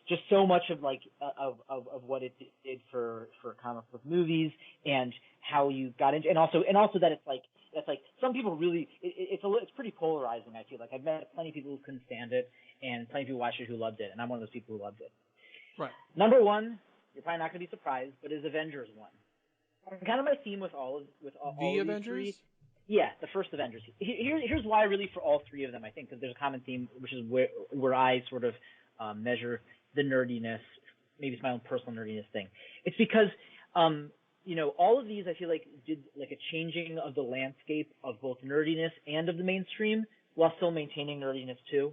Just so much of of what it did for comic book movies, and how you got into, and also that it's that's like some people really it's pretty polarizing. I feel like I've met plenty of people who couldn't stand it, and plenty of people watched it who loved it, and I'm one of those people who loved it. Right. Number one, you're probably not going to be surprised, but is Avengers 1. Kind of my theme with all the Avengers. Yeah, the first Avengers. Here's why, really, for all three of them, I think, because there's a common theme, which is where I sort of measure the nerdiness. Maybe it's my own personal nerdiness thing. It's because, all of these I feel like did like a changing of the landscape of both nerdiness and of the mainstream, while still maintaining nerdiness too.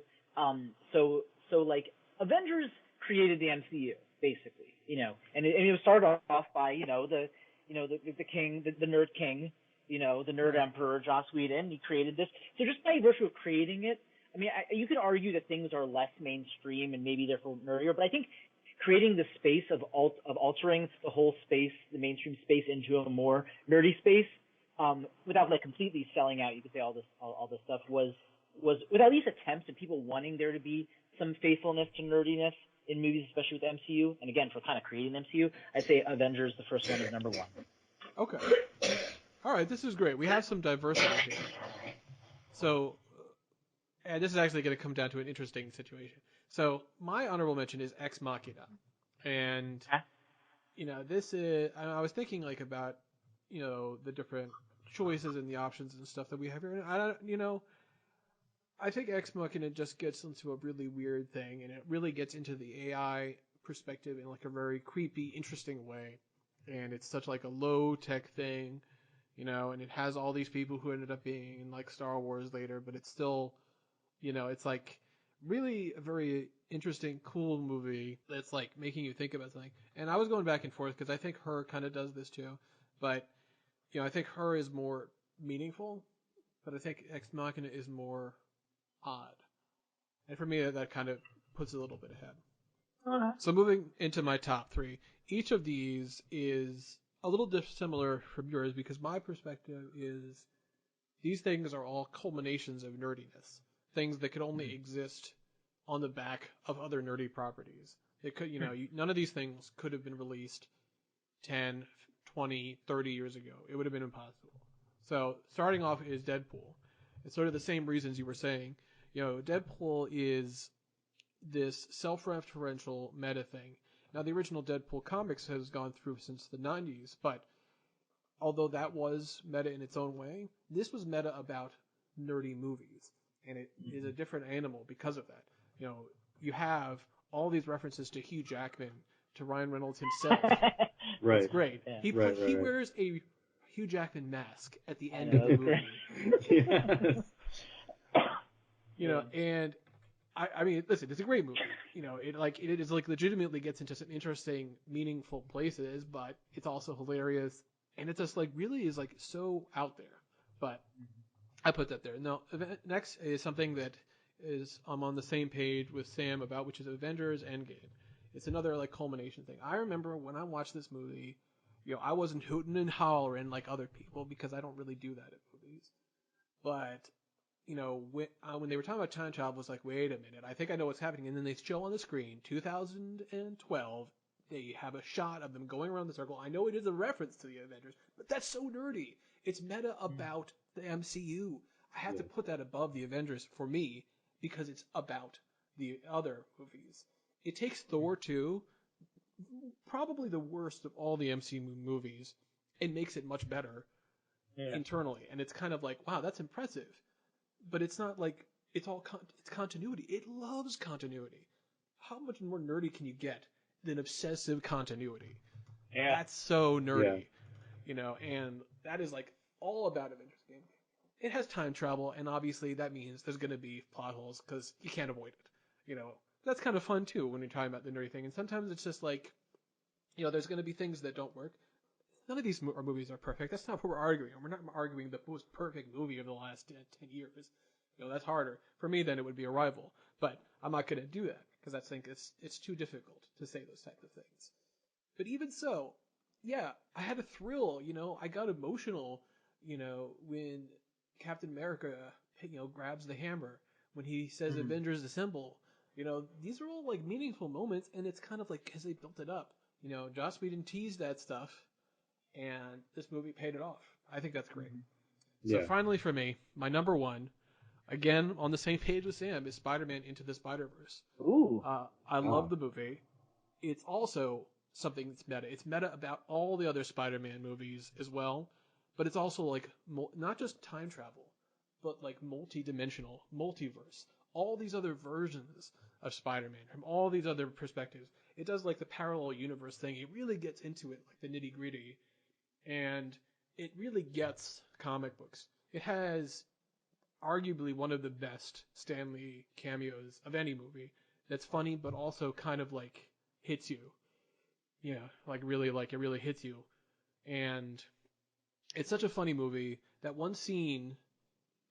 So like Avengers created the MCU basically, and it was started off by the king, the nerd king. The nerd emperor, Joss Whedon, he created this. So just by virtue of creating it, I mean, you could argue that things are less mainstream and maybe therefore nerdier, but I think creating the space of altering the whole space, the mainstream space, into a more nerdy space, without like completely selling out, you could say all this stuff was with at least attempts at people wanting there to be some faithfulness to nerdiness in movies, especially with the MCU. And again, for kind of creating the MCU, I'd say Avengers, the first one, is number one. Okay. All right, this is great. We have some diversity here. So, and this is actually going to come down to an interesting situation. So, my honorable mention is Ex Machina. And, this is, I was thinking like about, the different choices and the options and stuff that we have here. And I think Ex Machina just gets into a really weird thing, and it really gets into the AI perspective in like a very creepy, interesting way. And it's such like a low tech thing. And it has all these people who ended up being in like Star Wars later, but it's still, it's like really a very interesting, cool movie that's like making you think about something. And I was going back and forth because I think Her kind of does this too, but I think Her is more meaningful, but I think Ex Machina is more odd. And for me, that kind of puts it a little bit ahead. So moving into my top three, each of these is a little dissimilar from yours because my perspective is these things are all culminations of nerdiness, things that could only exist on the back of other nerdy properties. It could, none of these things could have been released 10, 20, 30 years ago. It would have been impossible. So starting off is Deadpool. It's sort of the same reasons you were saying. Deadpool is this self-referential meta thing. Now, the original Deadpool comics has gone through since the 90s, but although that was meta in its own way, this was meta about nerdy movies, and it is a different animal because of that. You have all these references to Hugh Jackman, to Ryan Reynolds himself. Right. It's great. Yeah. He wears a Hugh Jackman mask at the end of the movie. Yes. And I mean, listen, it's a great movie. It is like legitimately gets into some interesting, meaningful places, but it's also hilarious, and it just like really is like so out there. But I put that there. Now, next is something that is I'm on the same page with Sam about, which is Avengers Endgame. It's another like culmination thing. I remember when I watched this movie, I wasn't hooting and hollering like other people because I don't really do that at movies, but when they were talking about time travel, I was like, wait a minute, I think I know what's happening. And then they show on the screen, 2012, they have a shot of them going around the circle. I know it is a reference to the Avengers, but that's so nerdy. It's meta about the MCU. I have to put that above the Avengers for me because it's about the other movies. It takes Thor 2, probably the worst of all the MCU movies, and makes it much better internally. And it's kind of like, wow, that's impressive. But it's not like it's continuity. It loves continuity. How much more nerdy can you get than obsessive continuity? Yeah. That's so nerdy, and that is like all about Avengers game. It has time travel, and obviously that means there's going to be plot holes because you can't avoid it. That's kind of fun too when you're talking about the nerdy thing. And sometimes it's just like, there's going to be things that don't work. None of these movies are perfect. That's not what we're arguing. We're not arguing the most perfect movie of the last 10 years. That's harder. For me, then, it would be Arrival. But I'm not going to do that because I think it's too difficult to say those type of things. But even so, yeah, I had a thrill. I got emotional, when Captain America, grabs the hammer, when he says Avengers Assemble. These are all, like, meaningful moments, and it's kind of like because they built it up. Joss Whedon teased that stuff. And this movie paid it off. I think that's great. So finally for me, my number one, again on the same page with Sam, is Spider-Man Into the Spider-Verse. Ooh. I love the movie. It's also something that's meta. It's meta about all the other Spider-Man movies as well, but it's also like not just time travel, but like multi-dimensional, multiverse. All these other versions of Spider-Man from all these other perspectives. It does like the parallel universe thing. It really gets into it, like the nitty-gritty, and it really gets comic books. It has arguably one of the best Stan Lee cameos of any movie. That's funny, but also kind of like hits you. Yeah, like it really hits you. And it's such a funny movie. That one scene,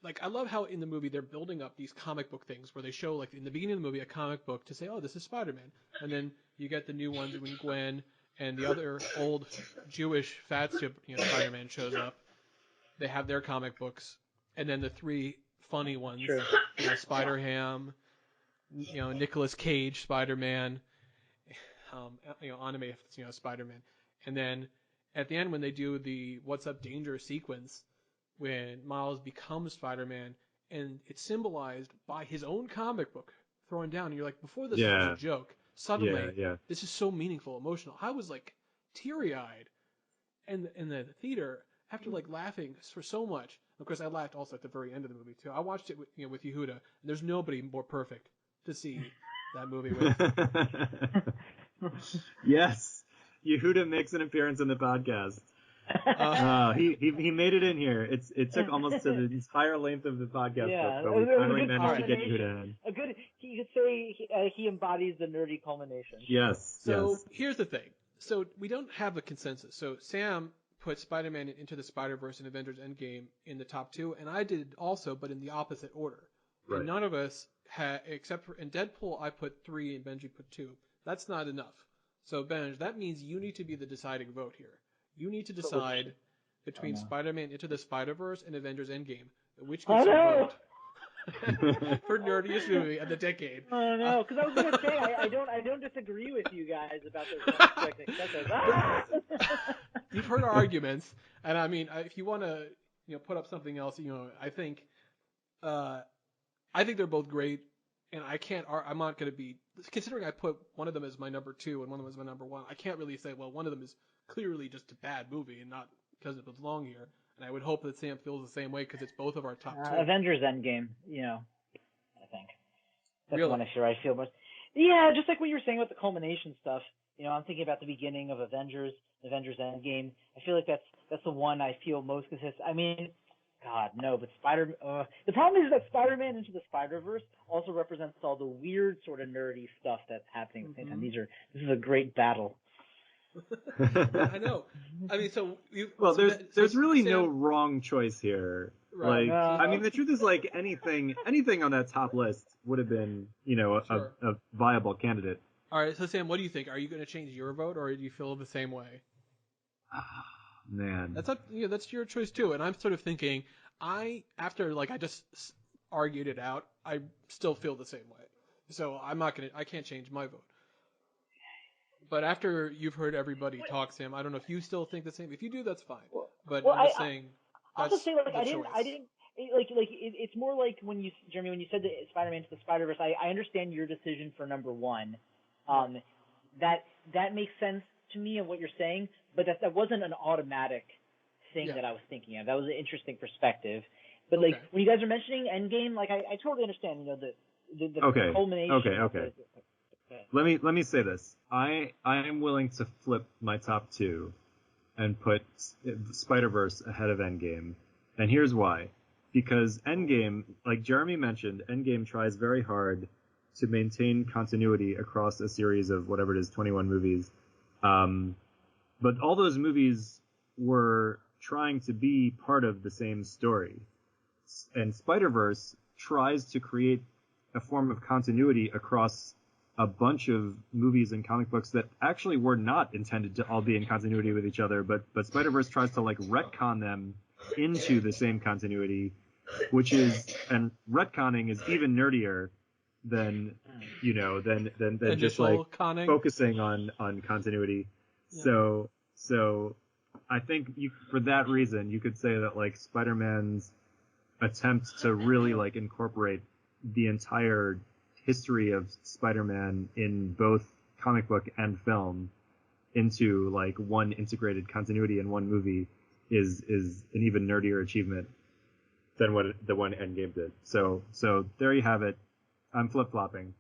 like I love how in the movie they're building up these comic book things where they show like in the beginning of the movie a comic book to say, oh, this is Spider-Man. And then you get the new ones when Gwen and the other old Jewish fat Spider-Man shows up. They have their comic books. And then the three funny ones, Spider-Ham, Nicolas Cage Spider-Man, anime, Spider-Man. And then at the end when they do the What's Up Danger sequence, when Miles becomes Spider-Man, and it's symbolized by his own comic book thrown down, and you're like, before this was a joke, suddenly this is so meaningful, emotional. I was like teary-eyed in the theater after like laughing for so much. Of course, I laughed also at the very end of the movie too. I watched it with Yehudah, and there's nobody more perfect to see that movie with. Yes, Yehudah makes an appearance in the podcast. He made it in here. It took almost to the entire length of the podcast, but we finally managed to get Yehudah in. You could say he embodies the nerdy culmination. Yes. So here's the thing. So we don't have a consensus. So Sam put Spider-Man Into the Spider-Verse and Avengers Endgame in the top two, and I did also, but in the opposite order. Right. And none of us had, except for in Deadpool, I put 3 and Benji put 2. That's not enough. So Benj, that means you need to be the deciding vote here. You need to decide between Spider-Man Into the Spider-Verse and Avengers Endgame, which gets your vote for nerdiest movie of the decade. Oh no, because I was gonna say I don't disagree with you guys about those. You've heard our arguments, and I mean, if you want to, put up something else, I think they're both great, and I'm not going to be considering I put one of them as my number 2 and one of them as my number 1. I can't really say, well, one of them is clearly just a bad movie and not because it belongs here. And I would hope that Sam feels the same way because it's both of our top 2. Avengers Endgame, I think that's really? One I feel most. Yeah, just like what you were saying about the culmination stuff. I'm thinking about the beginning of Avengers Endgame. I feel like that's the one I feel most consistent. I mean, God, no, but the problem is that Spider-Man Into the Spider-Verse also represents all the weird sort of nerdy stuff that's happening at the same time. This is a great battle. I know. I mean, there's really no wrong choice here. Right. Like, I mean, the truth is, like, anything on that top list would have been, a viable candidate. All right, so Sam, what do you think? Are you going to change your vote, or do you feel the same way? Man, that's your choice too. And I'm sort of thinking, after I just argued it out, I still feel the same way. So I can't change my vote. But after you've heard everybody talk, Sam, I don't know if you still think the same. If you do, that's fine. But I'm just saying. I'll just say, I didn't. It's more like Jeremy, when you said that Spider-Man Into the Spider-Verse, I understand your decision for number 1. That makes sense to me of what you're saying, but that wasn't an automatic thing that I was thinking of. That was an interesting perspective. But when you guys are mentioning Endgame, I totally understand. The culmination. Okay. Let me say this. I am willing to flip my top 2 and put Spider-Verse ahead of Endgame. And here's why. Because Endgame, like Jeremy mentioned, Endgame tries very hard to maintain continuity across a series of whatever it is, 21 movies. But all those movies were trying to be part of the same story. And Spider-Verse tries to create a form of continuity across a bunch of movies and comic books that actually were not intended to all be in continuity with each other, but Spider-Verse tries to retcon them into the same continuity, and retconning is even nerdier than just conning. Focusing on continuity. Yeah. So I think for that reason, you could say that like Spider-Man's attempt to really like incorporate the entire history of Spider-Man in both comic book and film into like one integrated continuity in one movie is an even nerdier achievement than what the one Endgame did. So there you have it. I'm flip-flopping.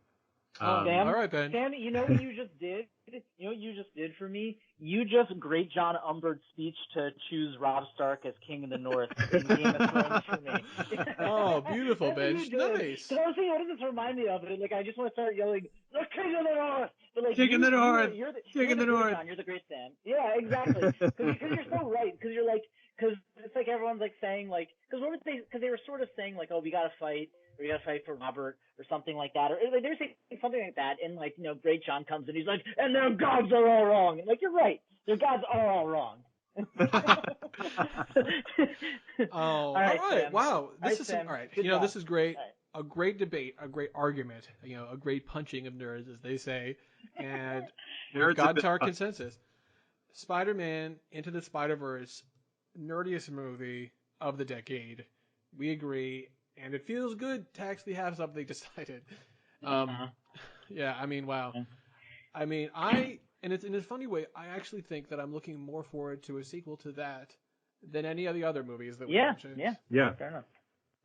Sam, all right, Ben. Sam, you know what you just did? You know what you just did for me? You just great John Umbered speech to choose Robb Stark as King of the North in Game of Thrones for me. Oh, beautiful, Ben. Nice. So I was thinking, what does this remind me of? And like, I just want to start yelling, "The King of the North!" But like, King of the North! You're the King of the North! John, you're the great Sam. Yeah, exactly. Because you're so right. Because you're like, because it's like everyone's like saying like, because what were they? Because they were sort of saying like, oh, we gotta fight. Or you gotta fight for Robert or something like that. Or like, they were saying something like that, and like, you know, Great John comes and he's like, and their gods are all wrong. And like, you're right. Their gods are all wrong. All right. Sam. Wow. This is Sam. all right. Good You know, job. this is great. Right. A great debate, a great argument, you know, a great punching of nerds, as they say. And we've gotten to our consensus. Spider-Man Into the Spider-Verse, nerdiest movie of the decade. We agree. And it feels good to actually have something decided. Yeah, I mean, wow. I mean, and it's in a funny way, I actually think that I'm looking more forward to a sequel to that than any of the other movies that we mentioned. Yeah. Fair enough.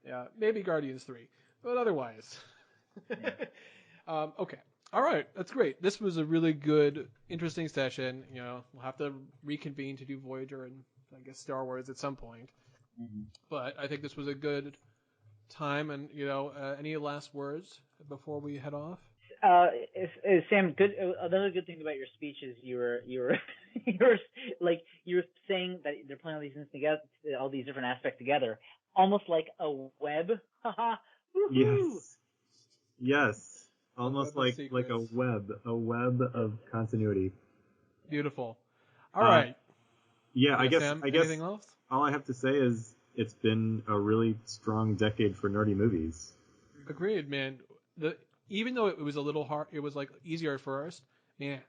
Yeah, maybe Guardians 3, but otherwise. Okay. All right, that's great. This was a really good, interesting session. You know, we'll have to reconvene to do Voyager and I guess Star Wars at some point. Mm-hmm. But I think this was a good time, and you know, any last words before we head off? Sam, good. Another good thing about your speech is you were saying that they're playing all these things together, all these different aspects together, almost like a web. Yes, almost like a web of continuity. Beautiful. All right. Yeah, I guess. Sam, anything else? All I have to say is it's been a really strong decade for nerdy movies. Agreed, man. Even though it was a little hard, it was like easier at first. Man,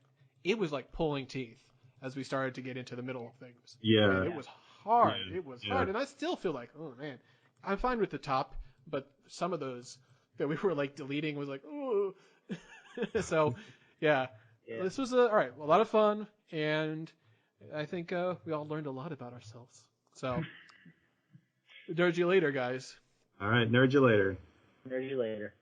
it was like pulling teeth as we started to get into the middle of things. Yeah, man, it was hard. Yeah. It was hard, and I still feel like, oh man, I'm fine with the top, but some of those that we were like deleting was like, oh. So, yeah, this was a lot of fun, and I think we all learned a lot about ourselves. So, nerd you later, guys. All right, nerd you later. Nerd you later.